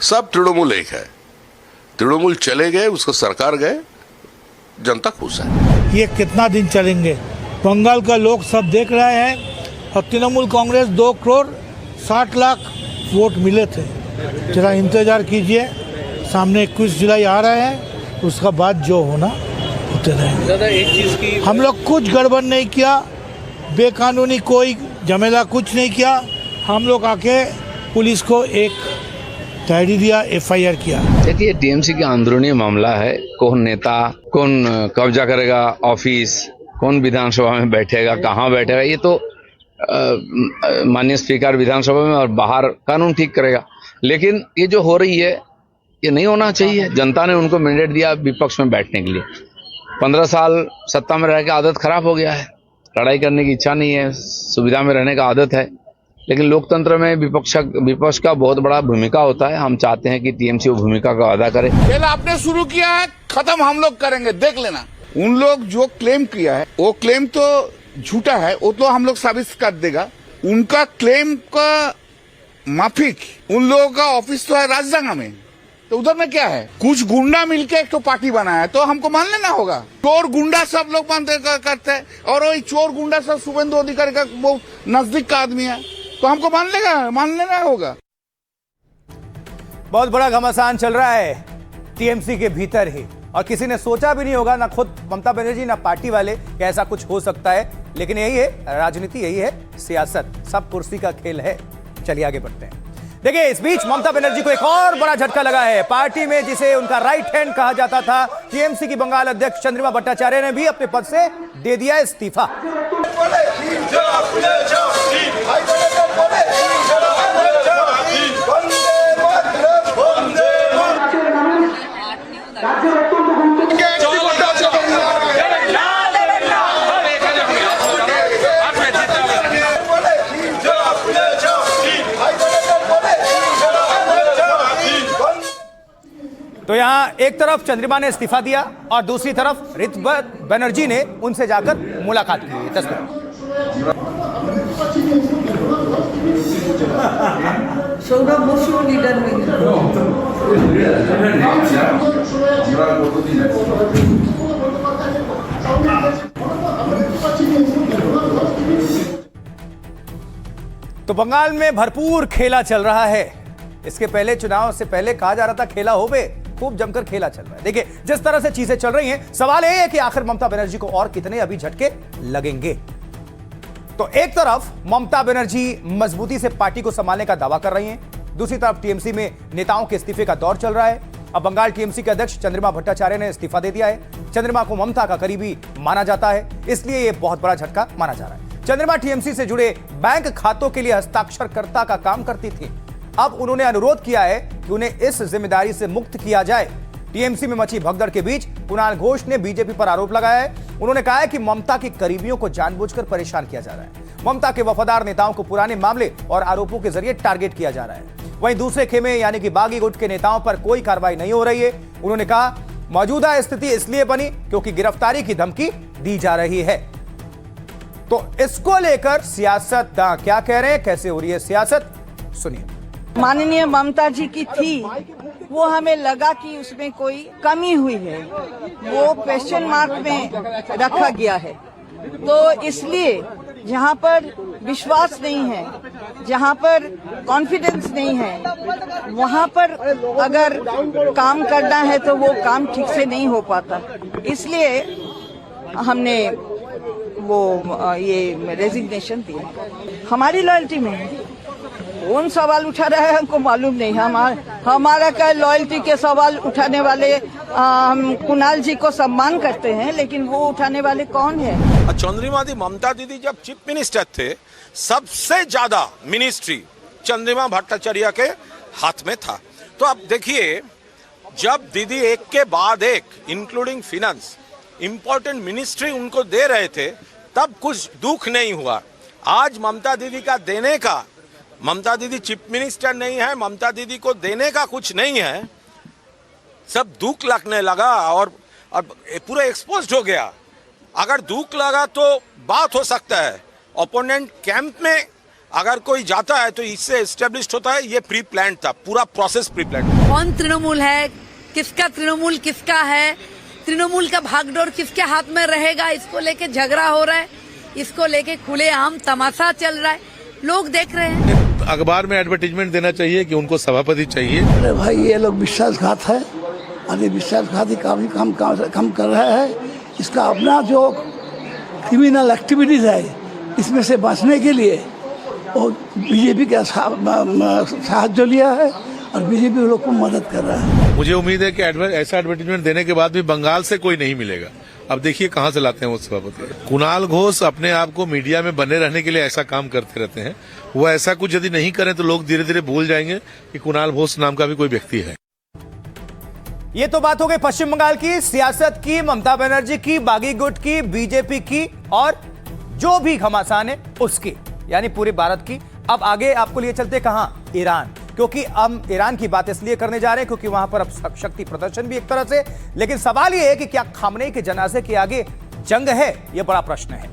सब तृणमूल एक है, तृणमूल चले गए, उसका सरकार गए, जनता खुश है। ये कितना दिन चलेंगे, बंगाल का लोग सब देख रहे हैं। और तृणमूल कांग्रेस 2 करोड़ 60 लाख वोट मिले थे। जरा इंतजार कीजिए, सामने 21 जुलाई आ रहे हैं, उसका बाद जो होना होते रहेंगे। दादा एक चीज की, हम लोग कुछ गड़बड़ नहीं किया, बेकानूनी कोई झमेला कुछ नहीं किया। हम लोग आके पुलिस को एक डायरी दिया, FIR किया। देखिए टीएमसी का अंदरूनी मामला है, कौन नेता कौन कब्जा करेगा ऑफिस, कौन विधानसभा में बैठेगा, कहाँ बैठेगा, ये तो माननीय स्पीकर विधानसभा में और बाहर कानून ठीक करेगा। लेकिन ये जो हो रही है ये नहीं होना चाहिए। जनता ने उनको मैंडेट दिया विपक्ष में बैठने के लिए। 15 साल सत्ता में रह के आदत खराब हो गया है, लड़ाई करने की इच्छा नहीं है, सुविधा में रहने का आदत है। लेकिन लोकतंत्र में विपक्ष का बहुत बड़ा भूमिका होता है। हम चाहते हैं कि टीएमसी वो भूमिका का अदा करे। पहले आपने शुरू किया है, खत्म हम लोग करेंगे, देख लेना। उन लोग जो क्लेम किया है वो क्लेम तो झूठा है, वो तो हम लोग साबित कर देगा। उनका क्लेम का माफिक उन लोगों का ऑफिस तो है राजधानी में, तो उधर में क्या है, कुछ गुंडा मिलके एक तो पार्टी बनाया है, तो हमको मान लेना होगा। चोर गुंडा सब लोग करते हैं, और वही चोर गुंडा सब शुभेंदु अधिकारी का बहुत नजदीक का आदमी है, तो हमको मान लेना होगा। बहुत बड़ा घमासान चल रहा है टीएमसी के भीतर ही, और किसी ने सोचा भी नहीं होगा, ना खुद ममता बनर्जी ना पार्टी वाले, कि ऐसा कुछ हो सकता है। लेकिन यही है राजनीति, यही है सियासत, सब कुर्सी का खेल है। चलिए आगे बढ़ते हैं। देखिए इस बीच ममता बनर्जी को एक और बड़ा झटका लगा है। पार्टी में जिसे उनका राइट हैंड कहा जाता था, टीएमसी की बंगाल अध्यक्ष चंद्रिमा भट्टाचार्य ने भी अपने पद से दे दिया इस्तीफा। तो यहां एक तरफ चंद्रिमा ने इस्तीफा दिया और दूसरी तरफ ऋतु बनर्जी ने उनसे जाकर मुलाकात की। तस्वीर सौरभ बसु लीडर में तो बंगाल में भरपूर खेला चल रहा है। इसके पहले चुनाव से पहले कहा जा रहा था खेला हो बे, खूब जमकर खेला चल रहा है। देखिए जिस तरह से चीजें चल रही हैं, सवाल यह है कि आखिर ममता बनर्जी को और कितने अभी झटके लगेंगे। तो एक तरफ ममता बनर्जी मजबूती से पार्टी को संभालने का दावा कर रही हैं, दूसरी तरफ टीएमसी में नेताओं के इस्तीफे का दौर चल रहा है। अब बंगाल टीएमसी के अध्यक्ष चंद्रिमा भट्टाचार्य ने इस्तीफा दे दिया है। चंद्रिमा को ममता का करीबी माना जाता है, इसलिए यह बहुत बड़ा झटका माना जा रहा है। चंद्रिमा टीएमसी से जुड़े बैंक खातों के लिए हस्ताक्षरकर्ता का काम करती थी। अब उन्होंने अनुरोध किया है कि उन्हें इस जिम्मेदारी से मुक्त किया जाए। टीएमसी में मची भगदड़ के बीच कुणाल घोष ने बीजेपी पर आरोप लगाया है। उन्होंने कहा है कि ममता के करीबियों को जानबूझकर परेशान किया जा रहा है। ममता के वफादार नेताओं को पुराने मामले और आरोपों के जरिए टारगेट किया जा रहा है। वहीं दूसरे खेमे यानी कि बागी गुट के नेताओं पर कोई कार्रवाई नहीं हो रही है। उन्होंने कहा मौजूदा स्थिति इसलिए बनी क्योंकि गिरफ्तारी की धमकी दी जा रही है। तो इसको लेकर सियासतदान क्या कह रहे हैं, कैसे हो रही है सियासत, सुनिए। माननीय ममता जी की थी, वो हमें लगा कि उसमें कोई कमी हुई है, वो क्वेश्चन मार्क में रखा गया है। तो इसलिए जहाँ पर विश्वास नहीं है, जहाँ पर कॉन्फिडेंस नहीं है, वहाँ पर अगर काम करना है तो वो काम ठीक से नहीं हो पाता। इसलिए हमने वो ये रेजिग्नेशन दिया। हमारी लॉयल्टी में है, कौन सवाल उठा रहा है हमको मालूम नहीं। हमारा क्या लॉयल्टी के सवाल उठाने वाले हम कुणाल जी को सम्मान करते हैं, लेकिन वो उठाने वाले कौन है? चंद्रिमा दी ममता दीदी जब चीफ मिनिस्टर थे, सबसे ज्यादा मिनिस्ट्री चंद्रिमा भट्टाचार्य के हाथ में था। तो अब देखिए, जब दीदी एक के बाद एक इंक्लूडिंग फिनेंस इंपॉर्टेंट मिनिस्ट्री उनको दे रहे थे, तब कुछ दुख नहीं हुआ। आज ममता दीदी का देने का, ममता दीदी चीफ मिनिस्टर नहीं है, ममता दीदी को देने का कुछ नहीं है, सब दुख लगने लगा और पूरा एक्सपोज्ड हो गया। अगर दुख लगा तो बात हो सकता है, ओपोनेंट कैंप में अगर कोई जाता है तो इससे एस्टेब्लिश्ड होता है, ये प्री प्लान था, पूरा प्रोसेस प्री प्लान। कौन तृणमूल है, किसका तृणमूल किसका है, तृणमूल का भागडोर किसके हाथ में रहेगा, इसको लेके झगड़ा हो रहा है, इसको लेके खुलेआम तमाशा चल रहा है, लोग देख रहे हैं। अखबार में एडवर्टीजमेंट देना चाहिए कि उनको सभापति चाहिए। अरे भाई, ये लोग विश्वासघात है, अरे विश्वासघाती काम कर रहे हैं। इसका अपना जो क्रिमिनल एक्टिविटीज है, इसमें से बचने के लिए वो बीजेपी का साहाय्य लिया है और बीजेपी लोग को मदद कर रहा है। मुझे उम्मीद है कि ऐसा एडवर्टीजमेंट देने के बाद भी बंगाल से कोई नहीं मिलेगा। अब देखिए कहां से लाते हैं वो सभापति। कुणाल घोष अपने आप को मीडिया में बने रहने के लिए ऐसा काम करते रहते हैं। वो ऐसा कुछ यदि नहीं करें तो लोग धीरे धीरे भूल जाएंगे कि कुणाल घोष नाम का भी कोई व्यक्ति है। ये तो बात हो गई पश्चिम बंगाल की सियासत की, ममता बनर्जी की, बागी गुट की, बीजेपी की और जो भी घमासान है उसकी, यानी पूरे भारत की। अब आगे आपको लिए चलते कहां? ईरान, क्योंकि हम ईरान की बात इसलिए करने जा रहे हैं क्योंकि वहां पर अब शक्ति प्रदर्शन भी एक तरह से, लेकिन सवाल यह है कि क्या खामनेई के जनाजे के आगे जंग है, यह बड़ा प्रश्न है।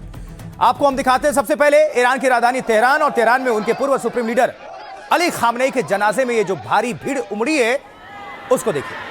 आपको हम दिखाते हैं सबसे पहले ईरान की राजधानी तेहरान, और तेहरान में उनके पूर्व सुप्रीम लीडर अली खामनेई के जनाजे में ये जो भारी भीड़ उमड़ी है उसको देखिए।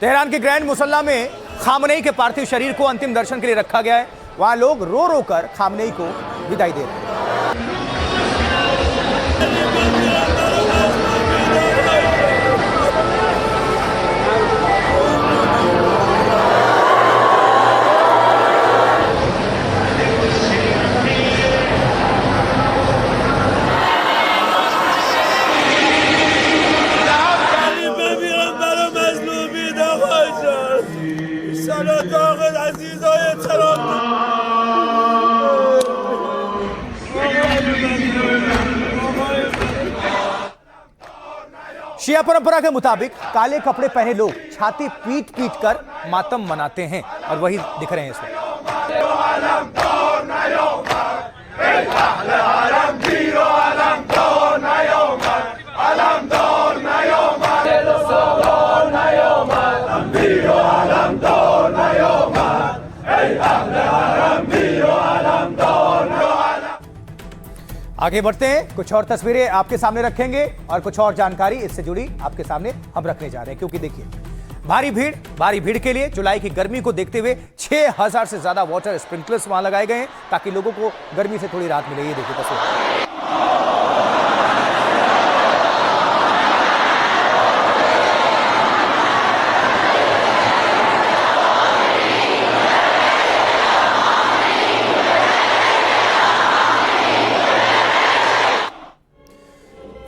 तेहरान के ग्रैंड मुसल्ला में खामनेई के पार्थिव शरीर को अंतिम दर्शन के लिए रखा गया है। वहां लोग रो रो कर खामनेई को विदाई दे रहे हैं। शिया परंपरा के मुताबिक काले कपड़े पहने लोग छाती पीट पीट कर मातम मनाते हैं और वही दिख रहे हैं इसमें। आगे बढ़ते हैं, कुछ और तस्वीरें आपके सामने रखेंगे और कुछ और जानकारी इससे जुड़ी आपके सामने हम रखने जा रहे हैं, क्योंकि देखिए भारी भीड़ के लिए जुलाई की गर्मी को देखते हुए 6000 से ज्यादा वाटर स्प्रिंकलर्स वहां लगाए गए हैं ताकि लोगों को गर्मी से थोड़ी राहत मिले। ये देखिए तस्वीर।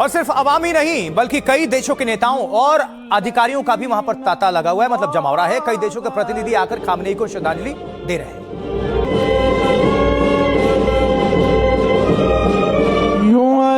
और सिर्फ अवाम ही नहीं बल्कि कई देशों के नेताओं और अधिकारियों का भी वहां पर तांता लगा हुआ है, मतलब जमावड़ा है। कई देशों के प्रतिनिधि आकर खामनेई को श्रद्धांजलि दे रहे हैं।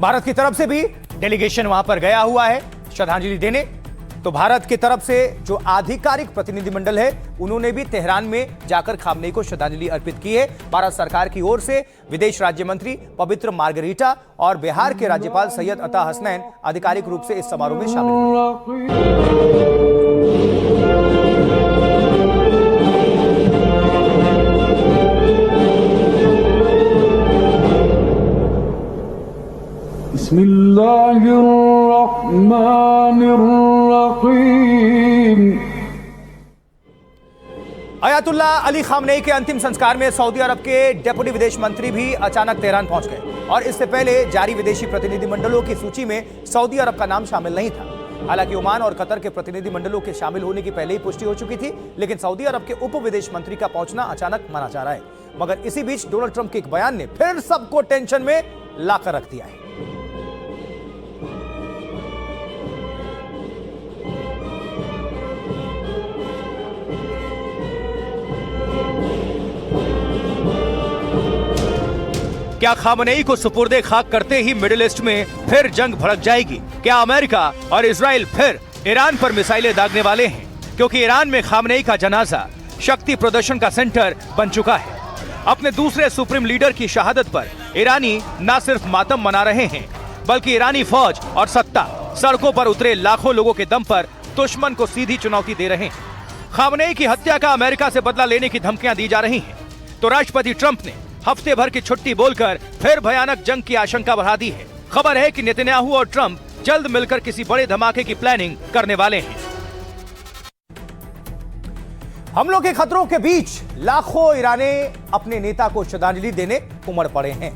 भारत की तरफ से भी डेलीगेशन वहां पर गया हुआ है श्रद्धांजलि देने। तो भारत की तरफ से जो आधिकारिक प्रतिनिधिमंडल है उन्होंने भी तेहरान में जाकर खामनेई को श्रद्धांजलि अर्पित की है। भारत सरकार की ओर से विदेश राज्य मंत्री पवित्र मार्गरीटा और बिहार के राज्यपाल सैयद अता हसनैन आधिकारिक रूप से इस समारोह में शामिल हुए। अयातुल्ला अली खामनेई के अंतिम संस्कार में सऊदी अरब के डेप्यूटी विदेश मंत्री भी अचानक तेहरान पहुंच गए और इससे पहले जारी विदेशी प्रतिनिधिमंडलों की सूची में सऊदी अरब का नाम शामिल नहीं था। हालांकि ओमान और कतर के प्रतिनिधिमंडलों के शामिल होने की पहले ही पुष्टि हो चुकी थी, लेकिन सऊदी अरब के उप विदेश मंत्री का पहुंचना अचानक माना जा रहा है। मगर इसी बीच डोनाल्ड ट्रंप के एक बयान ने फिर सबको टेंशन में लाकर रख दिया है। क्या खामनेई को सुपुर्दे खाक करते ही मिडिल ईस्ट में फिर जंग भड़क जाएगी? क्या अमेरिका और इजराइल फिर ईरान पर मिसाइलें दागने वाले हैं? क्योंकि ईरान में खामनेई का जनाजा शक्ति प्रदर्शन का सेंटर बन चुका है। अपने दूसरे सुप्रीम लीडर की शहादत पर ईरानी न सिर्फ मातम मना रहे हैं, बल्कि ईरानी फौज और सत्ता सड़कों पर उतरे लाखों लोगों के दम पर दुश्मन को सीधी चुनौती दे रहे हैं। खामनेई की हत्या का अमेरिका से बदला लेने की धमकियां दी जा रही हैं। तो राष्ट्रपति ट्रंप ने हफ्ते भर की छुट्टी बोलकर फिर भयानक जंग की आशंका बढ़ा दी है। खबर है कि नेतन्याहू और ट्रंप जल्द मिलकर किसी बड़े धमाके की प्लानिंग करने वाले हैं। हमलों के खतरों के बीच लाखों ईरानी अपने नेता को श्रद्धांजलि देने उमड़ पड़े हैं।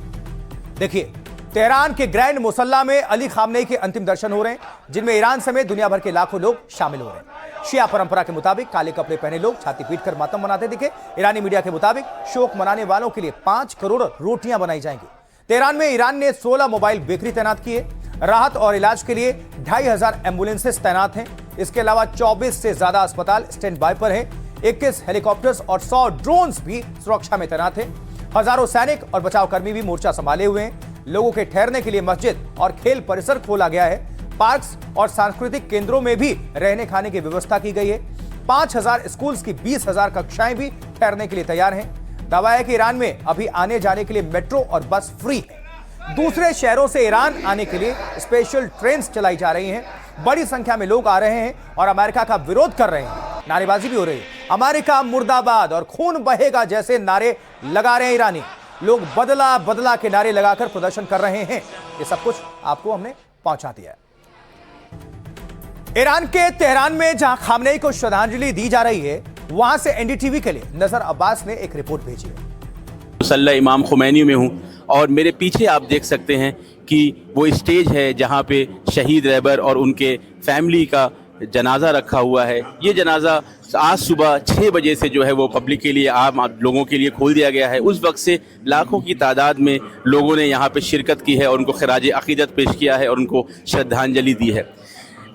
देखिए, तेहरान के ग्रैंड मुसल्ला में अली खामनेई के अंतिम दर्शन हो रहे हैं, जिनमें ईरान समेत दुनिया भर के लाखों लोग शामिल हो रहे हैं। शिया परंपरा के मुताबिक काले कपड़े पहने लोग छाती पीटकर मातम मनाते दिखे। ईरानी मीडिया के मुताबिक शोक मनाने वालों के लिए 5 करोड़ रोटियां बनाई जाएंगी। तेहरान में ईरान ने 16 मोबाइल बेकरी तैनात किए। राहत और इलाज के लिए 2500 एम्बुलेंसेस तैनात हैं। इसके अलावा 24 से ज्यादा अस्पताल स्टैंड बाय पर हैं। 21 हेलीकॉप्टर्स और 100 ड्रोन्स भी सुरक्षा में तैनात हैं। हजारों सैनिक और बचाव कर्मी भी मोर्चा संभाले हुए हैं। लोगों के ठहरने के लिए मस्जिद और खेल परिसर खोला गया है। पार्क्स और सांस्कृतिक केंद्रों में भी रहने खाने की व्यवस्था की गई है। 5000 स्कूल्स की 20,000 कक्षाएं भी ठहरने के लिए तैयार हैं। दावा है कि ईरान में अभी आने जाने के लिए मेट्रो और बस फ्री है। दूसरे शहरों से ईरान आने के लिए स्पेशल ट्रेन चलाई जा रही हैं। बड़ी संख्या में लोग आ रहे हैं और अमेरिका का विरोध कर रहे हैं। नारेबाजी भी हो रही है। अमेरिका मुर्दाबाद और खून बहेगा जैसे नारे लगा रहे हैं ईरानी लोग। बदला बदला के नारे लगाकर प्रदर्शन कर रहे हैं। ये सब कुछ आपको हमने पहुंचा दिया है। ईरान के तेहरान में जहां खामनेई को श्रद्धांजलि दी जा रही है, वहां से एनडीटीवी के लिए नजर अब्बास ने एक रिपोर्ट भेजी है। मुसल्ला इमाम खुमैनी में हूं और मेरे पीछे आप देख सकते हैं कि वो स्टेज है जहां पे शहीद रहबर और उनके फैमिली का जनाजा रखा हुआ है। ये जनाजा आज सुबह 6 बजे से जो है वो पब्लिक के लिए, आम लोगों के लिए खोल दिया गया है। उस वक्त से लाखों की तादाद में लोगों ने यहाँ पे शिरकत की है और उनको खराज अकीदत पेश किया है और उनको श्रद्धांजलि दी है।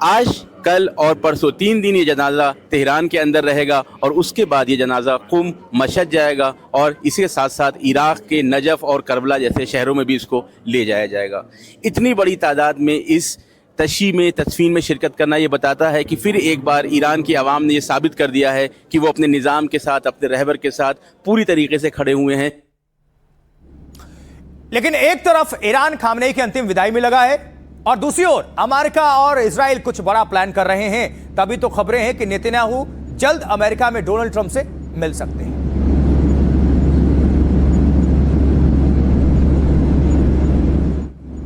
आज, कल और परसों 3 दिन ये जनाजा तेहरान के अंदर रहेगा और उसके बाद ये जनाजा कुम, मशहद जाएगा और इसके साथ साथ इराक़ के नजफ़ और करबला जैसे शहरों में भी इसको ले जाया जाएगा। इतनी बड़ी तादाद में इस तशी में, तदफीन में शिरकत करना ये बताता है कि फिर एक बार ईरान की आवाम ने ये साबित कर दिया है कि वो अपने निज़ाम के साथ, अपने रहबर के साथ पूरी तरीके से खड़े हुए हैं। लेकिन एक तरफ ईरान खामनेई की अंतिम विदाई में लगा है और दूसरी ओर अमेरिका और इजराइल कुछ बड़ा प्लान कर रहे हैं। तभी तो खबरें हैं कि नेतन्याहू जल्द अमेरिका में डोनाल्ड ट्रंप से मिल सकते हैं।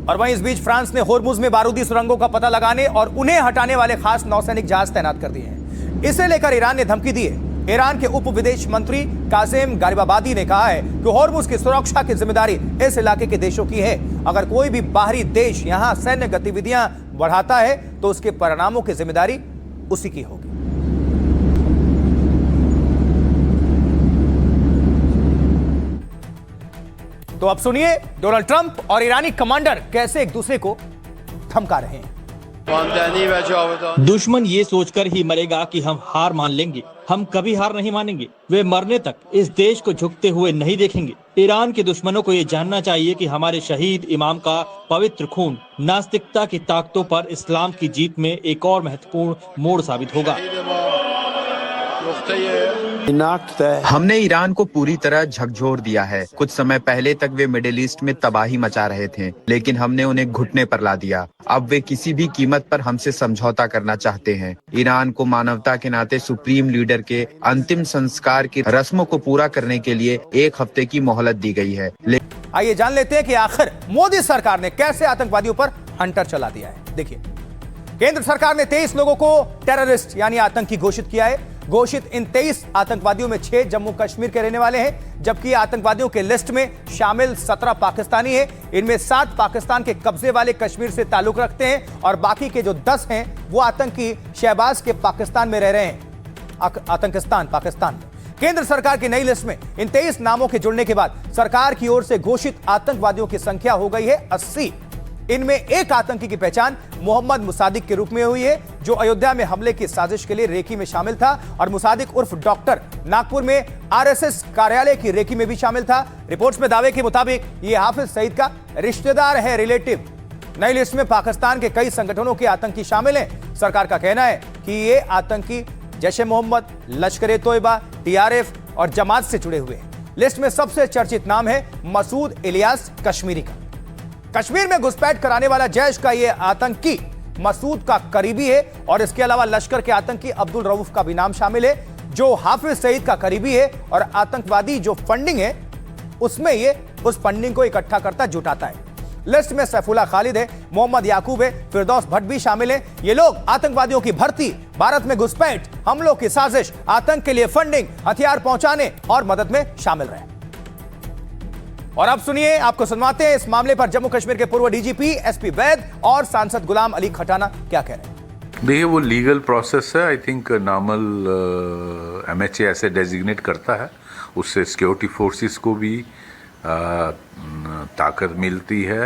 और वहीं इस बीच फ्रांस ने होर्मुज में बारूदी सुरंगों का पता लगाने और उन्हें हटाने वाले खास नौसैनिक जहाज तैनात कर दिए हैं। इसे लेकर ईरान ने धमकी दी है। ईरान के उप विदेश मंत्री कासिम गारिबाबादी ने कहा है कि होर्मुज की सुरक्षा की जिम्मेदारी इस इलाके के देशों की है। अगर कोई भी बाहरी देश यहां सैन्य गतिविधियां बढ़ाता है तो उसके परिणामों की जिम्मेदारी उसी की होगी। तो अब सुनिए डोनाल्ड ट्रंप और ईरानी कमांडर कैसे एक दूसरे को धमका रहे हैं। दुश्मन ये सोचकर ही मरेगा कि हम हार मान लेंगे। हम कभी हार नहीं मानेंगे। वे मरने तक इस देश को झुकते हुए नहीं देखेंगे। ईरान के दुश्मनों को ये जानना चाहिए कि हमारे शहीद इमाम का पवित्र खून नास्तिकता की ताकतों पर इस्लाम की जीत में एक और महत्वपूर्ण मोड़ साबित होगा। हमने ईरान को पूरी तरह झकझोर दिया है। कुछ समय पहले तक वे मिडिल ईस्ट में तबाही मचा रहे थे, लेकिन हमने उन्हें घुटने पर ला दिया। अब वे किसी भी कीमत पर हमसे समझौता करना चाहते हैं। ईरान को मानवता के नाते सुप्रीम लीडर के अंतिम संस्कार की रस्मों को पूरा करने के लिए 1 हफ्ते की मोहलत दी गई है। आइए जान लेते हैं कि आखिर मोदी सरकार ने कैसे आतंकवादियों पर हंटर चला दिया है। देखिए, केंद्र सरकार ने 23 लोगों को टेररिस्ट यानी आतंकी घोषित किया है। घोषित इन 23 आतंकवादियों में 6 जम्मू कश्मीर के रहने वाले हैं, जबकि आतंकवादियों के लिस्ट में शामिल 17 पाकिस्तानी हैं। इनमें 7 पाकिस्तान के कब्जे वाले कश्मीर से ताल्लुक रखते हैं और बाकी के जो 10 हैं वो आतंकी शहबाज के पाकिस्तान में रह रहे हैं। आतंकिस्तान पाकिस्तान में केंद्र सरकार की नई लिस्ट में इन 23 नामों के जुड़ने के बाद सरकार की ओर से घोषित आतंकवादियों की संख्या हो गई है 80। इनमें एक आतंकी की पहचान मोहम्मद मुसादिक के रूप में हुई है, जो अयोध्या में हमले की साजिश के लिए रेकी में शामिल था और मुसादिक उर्फ डॉक्टर नागपुर में आरएसएस कार्यालय की रेकी में भी शामिल था। रिपोर्ट्स में दावे के मुताबिक ये हाफिज सईद का रिश्तेदार है, रिलेटिव। नई लिस्ट में पाकिस्तान के कई संगठनों के आतंकी शामिल हैं। सरकार का कहना है कि ये आतंकी जैश-ए मोहम्मद, लश्कर-ए-तोयबा, टीआरएफ और जमात से जुड़े हुए हैं। लिस्ट में सबसे चर्चित नाम है मसूद इलियास कश्मीरी का। कश्मीर में घुसपैठ कराने वाला जैश का यह आतंकी मसूद का करीबी है और इसके अलावा लश्कर के आतंकी अब्दुल रऊफ का भी नाम शामिल है, जो हाफिज सईद का करीबी है और आतंकवादी जो फंडिंग है उसमें ये उस फंडिंग को इकट्ठा करता जुटाता है। लिस्ट में सैफुल्लाह खालिद है, मोहम्मद याकूब है, फिरदौस भट्ट भी शामिल है। ये लोग आतंकवादियों की भर्ती, भारत में घुसपैठ, हमलों की साजिश, आतंक के लिए फंडिंग, हथियार पहुंचाने और मदद में शामिल रहे। और अब सुनिए, आपको सुनवाते हैं इस मामले पर जम्मू कश्मीर के पूर्व डीजीपी एसपी वैद और सांसद गुलाम अली खटाना क्या कह रहे हैं। देखिए, वो लीगल प्रोसेस है। आई थिंक नार्मल एमएचए ऐसे डेजिग्नेट करता है, उससे सिक्योरिटी फोर्सेस को भी ताकत मिलती है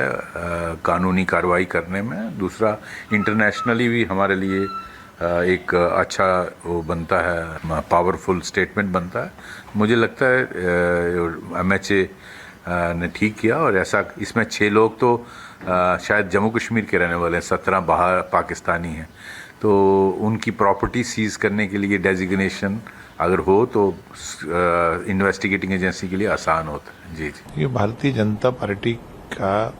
कानूनी कार्रवाई करने में। दूसरा, इंटरनेशनली भी हमारे लिए एक अच्छा वो बनता है, पावरफुल स्टेटमेंट बनता है। मुझे लगता है एमएचए ने ठीक किया। और ऐसा इसमें 6 लोग तो शायद जम्मू कश्मीर के रहने वाले हैं, 17 बाहर पाकिस्तानी हैं। तो उनकी प्रॉपर्टी सीज करने के लिए डेजिग्नेशन अगर हो तो इन्वेस्टिगेटिंग एजेंसी के लिए आसान होता है। जी जी, ये भारतीय जनता पार्टी का,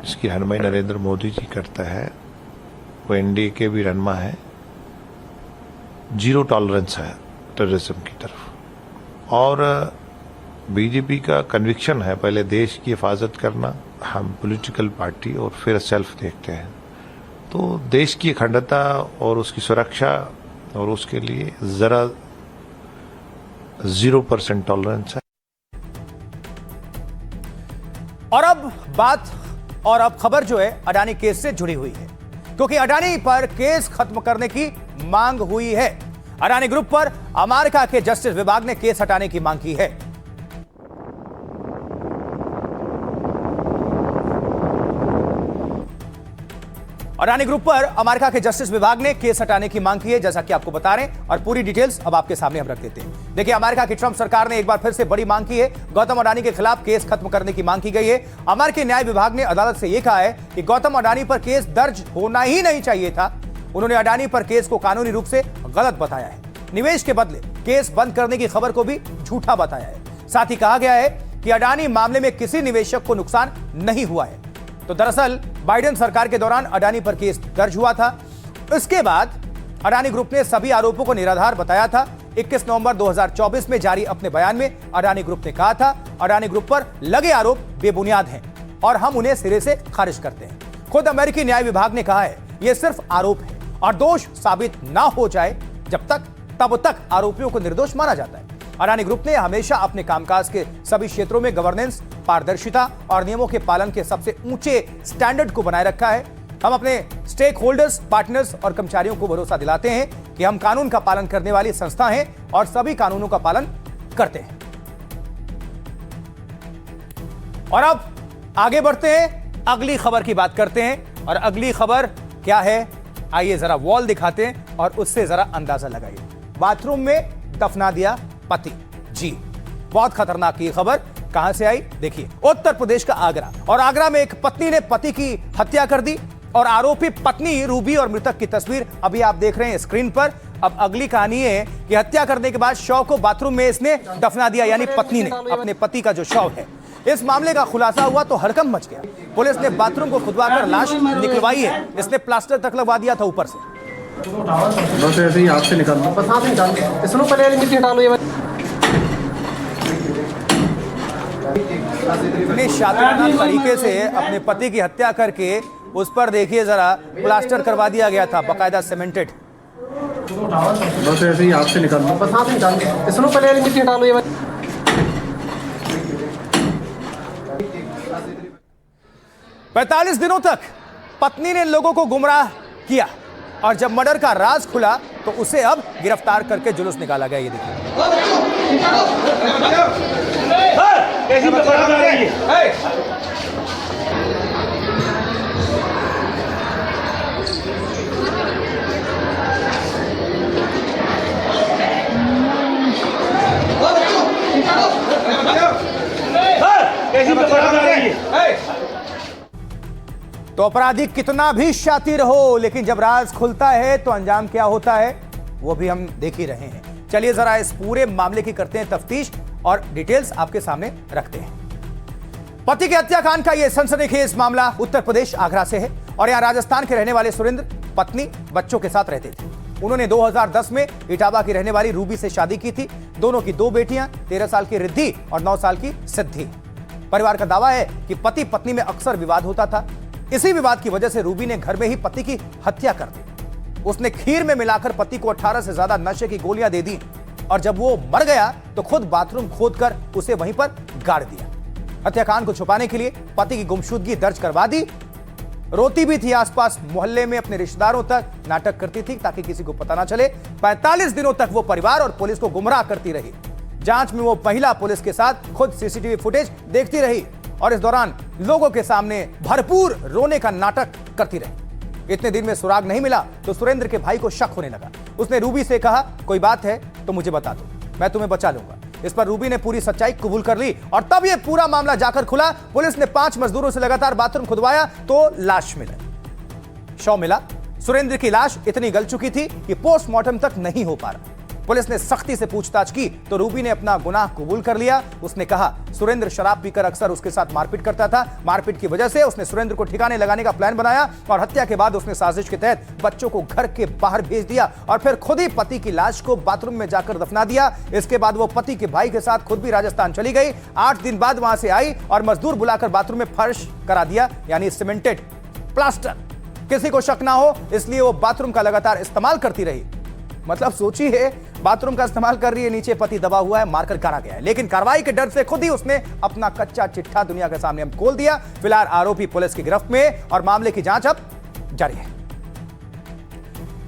इसकी रहनुमाई नरेंद्र मोदी जी करता है, वो एनडीए के भी रहनुमा है। 0 टॉलरेंस है टेररिज्म की तरफ। और बीजेपी का कन्विक्शन है पहले देश की हिफाजत करना, हम पॉलिटिकल पार्टी और फिर सेल्फ देखते हैं। तो देश की अखंडता और उसकी सुरक्षा और उसके लिए जरा 0% टॉलरेंस है। और अब खबर जो है अडानी केस से जुड़ी हुई है, क्योंकि अडानी पर केस खत्म करने की मांग हुई है। अडानी ग्रुप पर अमेरिका के जस्टिस विभाग ने केस हटाने की मांग की है। अडानी ग्रुप पर अमेरिका के जस्टिस विभाग ने केस हटाने की मांग की है, जैसा कि आपको बता रहे हैं, और पूरी डिटेल्स अब आपके सामने हम रख देते हैं। देखिए, अमेरिका की ट्रंप सरकार ने एक बार फिर से बड़ी मांग की है। गौतम अडानी के खिलाफ केस खत्म करने की मांग की गई है। अमेरिकी न्याय विभाग ने अदालत से यह कहा है कि गौतम अडानी पर केस दर्ज होना ही नहीं चाहिए था। उन्होंने अडानी पर केस को कानूनी रूप से गलत बताया है। निवेश के बदले केस बंद करने की खबर को भी झूठा बताया है। साथ ही कहा गया है कि अडानी मामले में किसी निवेशक को नुकसान नहीं हुआ है। तो दरअसल बाइडेन सरकार के दौरान अडानी पर केस दर्ज हुआ था। इसके बाद अडानी ग्रुप ने सभी आरोपों को निराधार बताया था। 21 नवंबर 2024 में जारी अपने बयान में अडानी ग्रुप ने कहा था, अडानी ग्रुप पर लगे आरोप बेबुनियाद हैं और हम उन्हें सिरे से खारिज करते हैं। खुद अमेरिकी न्याय विभाग ने कहा है यह सिर्फ आरोप है और दोष साबित ना हो जाए तब तक आरोपियों को निर्दोष माना जाता है। अडानी ग्रुप ने हमेशा अपने कामकाज के सभी क्षेत्रों में गवर्नेंस, पारदर्शिता और नियमों के पालन के सबसे ऊंचे स्टैंडर्ड को बनाए रखा है। हम अपने स्टेक होल्डर्स, पार्टनर्स और कर्मचारियों को भरोसा दिलाते हैं कि हम कानून का पालन करने वाली संस्था हैं और सभी कानूनों का पालन करते हैं। और अब आगे बढ़ते हैं, अगली खबर की बात करते हैं। और अगली खबर क्या है, आइए जरा वॉल दिखाते हैं और उससे जरा अंदाजा लगाइए। बाथरूम में दफना दिया पति। जी, बहुत खतरनाक ये खबर कहां से आई, देखिए। उत्तर प्रदेश का आगरा, और आगरा में एक पत्नी ने पति की हत्या कर दी और आरोपी पत्नी रूबी और मृतक की तस्वीर अभी आप देख रहे हैं स्क्रीन पर। अब अगली कहानी है कि हत्या करने के बाद शव को बाथरूम में इसने दफना दिया, यानी पत्नी ने अपने पति का जो शव है। इस मामले का खुलासा हुआ तो हड़कंप मच गया। पुलिस ने बाथरूम को खुदवाकर लाश निकलवाई है। इसने प्लास्टर तक लगवा दिया था ऊपर से। बस ऐसे ही हाथ से निकाल लो, बस हाथ से निकाल लो, इसमें पहले मिट्टी हटा लो। ये इतने शातिराना तरीके से अपने पति की हत्या करके उस पर देखिए जरा प्लास्टर करवा दिया गया था, बकायदा सीमेंटेड। बस ऐसे ही हाथ से निकाल लो, बस हाथ से निकाल लो, इसमें पहले मिट्टी हटा लो। ये 45 दिनों तक पत्नी ने लोगों को गुमराह किया और जब मर्डर का राज खुला तो उसे अब गिरफ्तार करके जुलूस निकाला गया। ये देखिए। तो अपराधी कितना भी शातिर हो, लेकिन जब राज खुलता है तो अंजाम क्या होता है वो भी हम देख ही रहे हैं। चलिए जरा इस पूरे मामले की करते हैं तफ्तीश और डिटेल्स आपके सामने रखते हैं। पति के हत्याकांड का यह सनसनीखेज मामला उत्तर प्रदेश आगरा से है और यहां राजस्थान के रहने वाले सुरेंद्र पत्नी बच्चों के साथ रहते थे। उन्होंने 2010 में इटावा की रहने वाली रूबी से शादी की थी। दोनों की 2 बेटियां 13 साल की रिद्धि और 9 साल की सिद्धि। परिवार का दावा है कि पति पत्नी में अक्सर विवाद होता था। इसी विवाद की वजह से रूबी ने घर में ही पति की हत्या कर दी। उसने खीर में मिलाकर पति को 18 से ज्यादा नशे की गोलियां दे दी और जब वो मर गया तो खुद बाथरूम खोदकर उसे वहीं पर गाड़ दिया। हत्याकांड को छुपाने के लिए पति की गुमशुदगी दर्ज करवा दी। रोती भी थी, आसपास मोहल्ले में अपने रिश्तेदारों तक नाटक करती थी ताकि किसी को पता ना चले। 45 दिनों तक वो परिवार और पुलिस को गुमराह करती रही। जांच में वो महिला पुलिस के साथ खुद सीसीटीवी फुटेज देखती रही और इस दौरान लोगों के सामने भरपूर रोने का नाटक करती रही। इतने दिन में सुराग नहीं मिला तो सुरेंद्र के भाई को शक होने लगा। उसने रूबी से कहा, कोई बात है तो मुझे बता दो, मैं तुम्हें बचा लूंगा। इस पर रूबी ने पूरी सच्चाई कबूल कर ली और तब यह पूरा मामला जाकर खुला। पुलिस ने 5 मजदूरों से लगातार बाथरूम खुदवाया तो लाश मिला, शव मिला। सुरेंद्र की लाश इतनी गल चुकी थी कि पोस्टमार्टम तक नहीं हो पा रहा। पुलिस ने सख्ती से पूछताछ की तो रूबी ने अपना गुनाह कबूल कर लिया। उसने कहा सुरेंद्र शराब पीकर अक्सर उसके साथ मारपीट करता था। मारपीट की वजह से उसने सुरेंद्र को ठिकाने लगाने का प्लान बनाया और हत्या के बाद उसने साजिश के तहत बच्चों को घर के बाहर भेज दिया और फिर खुद ही पति की लाश को बाथरूम में जाकर दफना दिया। इसके बाद वो पति के भाई के साथ खुद भी राजस्थान चली गई। 8 दिन बाद वहां से आई और मजदूर बुलाकर बाथरूम में फर्श करा दिया, यानी सीमेंटेड प्लास्टर। किसी को शक ना हो इसलिए वो बाथरूम का लगातार इस्तेमाल करती रही। मतलब सोचिए, बाथरूम का इस्तेमाल कर रही है, नीचे पति दबा हुआ है, मारकर काटा गया है, लेकिन कार्रवाई के डर से खुद ही उसने अपना कच्चा चिट्ठा दुनिया के सामने खोल दिया। फिलहाल आरोपी पुलिस की गिरफ्त में और मामले की जांच अब जारी है।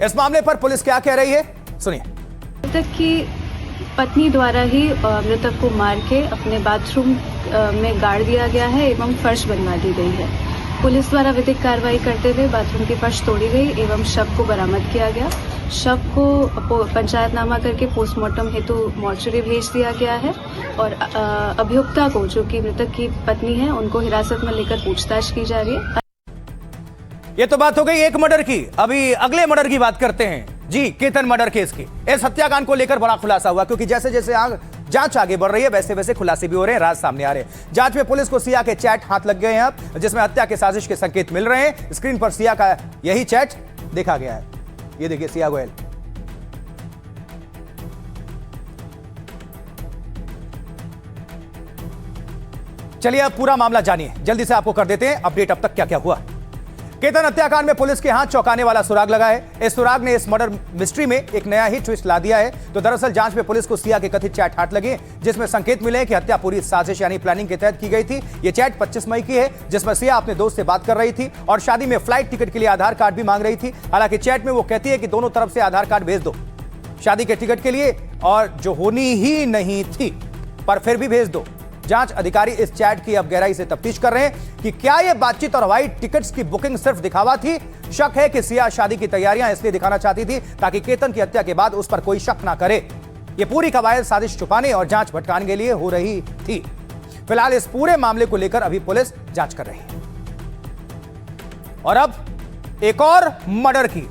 इस मामले पर पुलिस क्या कह रही है, सुनिए। मृतक की पत्नी द्वारा ही मृतक को मार के अपने बाथरूम में गाड़ दिया गया है एवं फर्श बनवा दी गई है। पुलिस द्वारा विधिक कार्रवाई करते हुए बाथरूम की फर्श तोड़ी गई एवं शव को बरामद किया गया। शव को पंचायतनामा करके पोस्टमार्टम हेतु मॉर्चरी भेज दिया गया है और अभियुक्ता को, जो कि मृतक की पत्नी है, उनको हिरासत में लेकर पूछताछ की जा रही है। ये तो बात हो गई एक मर्डर की। अभी अगले मर्डर की बात करते हैं जी, केतन मर्डर केस की। इस हत्याकांड को लेकर बड़ा खुलासा हुआ क्योंकि जैसे जैसे जांच आगे बढ़ रही है वैसे वैसे खुलासे भी हो रहे हैं, राज सामने आ रहे हैं। जांच में पुलिस को सिया के चैट हाथ लग गए हैं अब, जिसमें हत्या के साजिश के संकेत मिल रहे हैं। स्क्रीन पर सिया का यही चैट देखा गया है। ये देखिए सिया गोयल। चलिए अब पूरा मामला जानिए, जल्दी से आपको कर देते हैं अपडेट अब तक क्या क्या हुआ। केतन हत्याकांड में पुलिस के हाथ चौंकाने वाला सुराग लगा है। इस सुराग ने इस मर्डर मिस्ट्री में एक नया ही ट्विस्ट ला दिया है। तो दरअसल जांच में पुलिस को सिया के कथित चैट हाथ लगे, जिसमें संकेत मिले कि हत्या पूरी साजिश यानी प्लानिंग के तहत की गई थी। यह चैट 25 मई की है, जिसमें सिया अपने दोस्त से बात कर रही थी और शादी में फ्लाइट टिकट के लिए आधार कार्ड भी मांग रही थी। हालांकि चैट में वो कहती है कि दोनों तरफ से आधार कार्ड भेज दो शादी के टिकट के लिए, और जो होनी ही नहीं थी पर फिर भी भेज दो। जांच अधिकारी इस चैट की अब गहराई से तफ्तीश कर रहे हैं कि क्या यह बातचीत और हवाई टिकट्स की बुकिंग सिर्फ दिखावा थी। शक है कि सिया शादी की तैयारियां इसलिए दिखाना चाहती थी ताकि केतन की हत्या के बाद उस पर कोई शक ना करे। यह पूरी कवायद साजिश छुपाने और जांच भटकाने के लिए हो रही थी। फिलहाल इस पूरे मामले को लेकर अभी पुलिस जांच कर रही है। और अब एक और मर्डर की,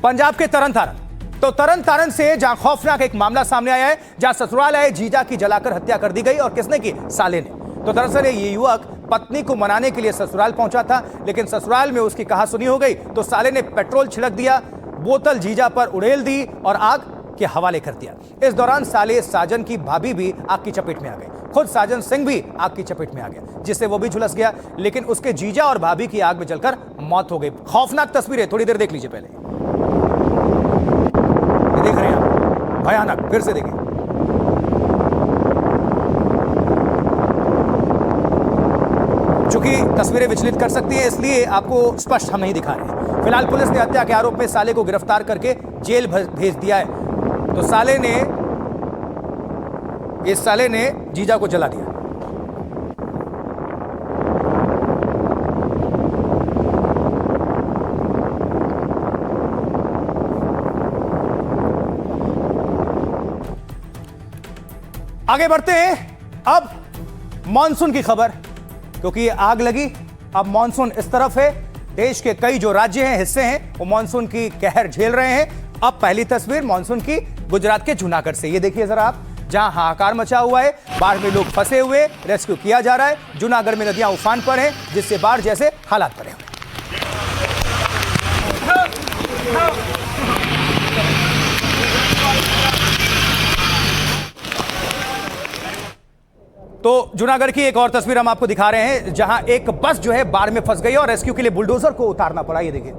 पंजाब के तरन तारण। तो तरन तारण से जहां खौफनाक एक मामला सामने आया है, जहां ससुराल आए जीजा की जलाकर हत्या कर दी गई। और किसने की? साले ने। तो दरअसल ये युवक पत्नी को मनाने के लिए ससुराल पहुंचा था, लेकिन ससुराल में उसकी कहासुनी हो गई तो साले ने पेट्रोल छिड़क दिया, बोतल जीजा पर उड़ेल दी और आग के हवाले कर दिया। इस दौरान साले साजन की भाभी भी आग की चपेट में आ गई। खुद साजन सिंह भी आग की चपेट में आ गया, जिससे वो भी झुलस गया, लेकिन उसके जीजा और भाभी की आग में जलकर मौत हो गई। खौफनाक तस्वीरें थोड़ी देर देख लीजिए। पहले देख रहे हैं आप, भयानक। फिर से देखिए। चूंकि तस्वीरें विचलित कर सकती हैं, इसलिए आपको स्पष्ट हम नहीं दिखा रहे। फिलहाल पुलिस ने हत्या के आरोप में साले को गिरफ्तार करके जेल भेज दिया है। तो इस साले ने जीजा को जला दिया। आगे बढ़ते हैं अब मॉनसून की खबर, क्योंकि आग लगी। अब मॉनसून इस तरफ है। देश के कई जो राज्य हैं, हिस्से हैं, वो मॉनसून की कहर झेल रहे हैं। अब पहली तस्वीर मॉनसून की गुजरात के जूनागढ़ से। ये देखिए जरा आप, जहां हाहाकार मचा हुआ है, बाढ़ में लोग फंसे हुए, रेस्क्यू किया जा रहा है। जूनागढ़ में नदियां उफान पर हैं, जिससे बाढ़ जैसे हालात बने हुए। तो जूनागढ़ की एक और तस्वीर हम आपको दिखा रहे हैं, जहां एक बस जो है बाढ़ में फंस गई और रेस्क्यू के लिए बुलडोजर को उतारना पड़ा। ये देखिए,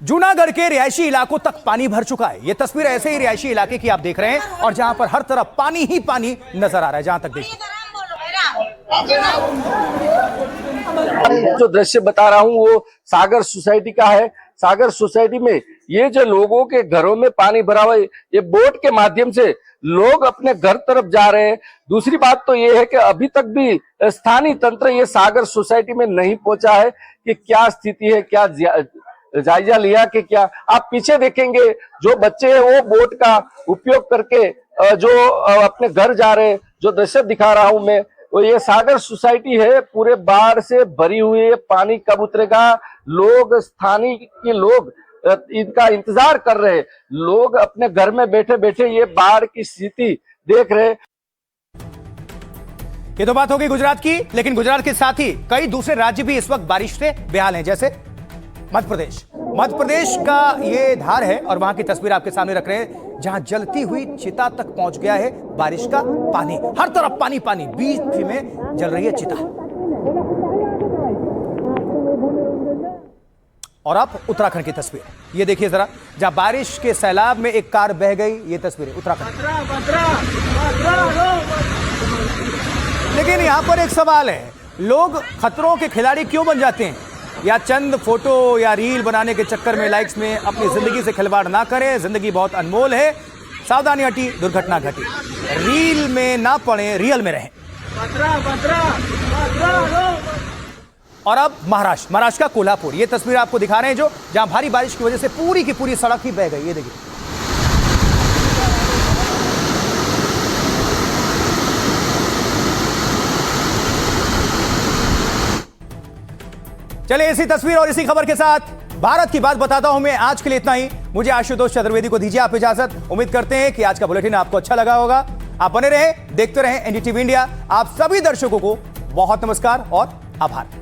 जूनागढ़ के रिहायशी इलाकों तक पानी भर चुका है। यह तस्वीर ऐसे ही रिहायशी इलाके की आप देख रहे हैं, और जहां पर हर तरफ पानी ही पानी नजर आ रहा है। जहां तक देखिए, जो दृश्य बता रहा हूँ वो सागर सोसाइटी का है। सागर सोसाइटी में ये जो लोगों के घरों में पानी भरा हुआ है, ये बोट के माध्यम से लोग अपने घर तरफ जा रहे हैं। दूसरी बात तो ये है कि अभी तक भी स्थानीय तंत्र ये सागर सोसाइटी में नहीं पहुंचा है कि क्या स्थिति है, क्या जायजा लिया कि क्या। आप पीछे देखेंगे, जो बच्चे हैं वो बोट का उपयोग करके जो अपने घर जा रहे हैं, जो दृश्य दिखा रहा हूं मैं, वो ये सागर सोसाइटी है। पूरे बाढ़ से भरी हुई है, पानी कब उतरेगा। लोग, स्थानीय के लोग इनका इंतजार कर रहे हैं। लोग अपने घर में बैठे बैठे ये बाढ़ की स्थिति देख रहे हैं। ये तो बात होगी गुजरात की, लेकिन गुजरात के साथ ही कई दूसरे राज्य भी इस वक्त बारिश से बेहाल हैं, जैसे मध्य प्रदेश। मध्य प्रदेश का ये धार है और वहां की तस्वीर आपके सामने रख रहे हैं, जहां जलती हुई चिता तक पहुंच गया है बारिश का पानी। हर तरफ पानी पानी, बीच में जल रही है चिता। और अब उत्तराखंड की तस्वीर, ये देखिए जरा, जहां बारिश के सैलाब में एक कार बह गई। ये तस्वीरें उत्तराखंड। लेकिन यहां पर एक सवाल है, लोग खतरों के खिलाड़ी क्यों बन जाते हैं? या चंद फोटो या रील बनाने के चक्कर में, लाइक्स में अपनी जिंदगी से खिलवाड़ ना करें। जिंदगी बहुत अनमोल है, सावधानी हटी दुर्घटना घटी। रील में ना पड़े, रियल में रहें। और अब महाराष्ट्र का कोल्हापुर, ये तस्वीर आपको दिखा रहे हैं, जहां भारी बारिश की वजह से पूरी की पूरी सड़क ही बह गई। ये देखिए, चलिए इसी तस्वीर और इसी खबर के साथ भारत की बात बताता हूं मैं। आज के लिए इतना ही। मुझे आशुतोष चतुर्वेदी को दीजिए आप इजाजत। उम्मीद करते हैं कि आज का बुलेटिन आपको अच्छा लगा होगा। आप बने रहें, देखते रहें एनडीटीवी इंडिया। आप सभी दर्शकों को बहुत नमस्कार और आभार।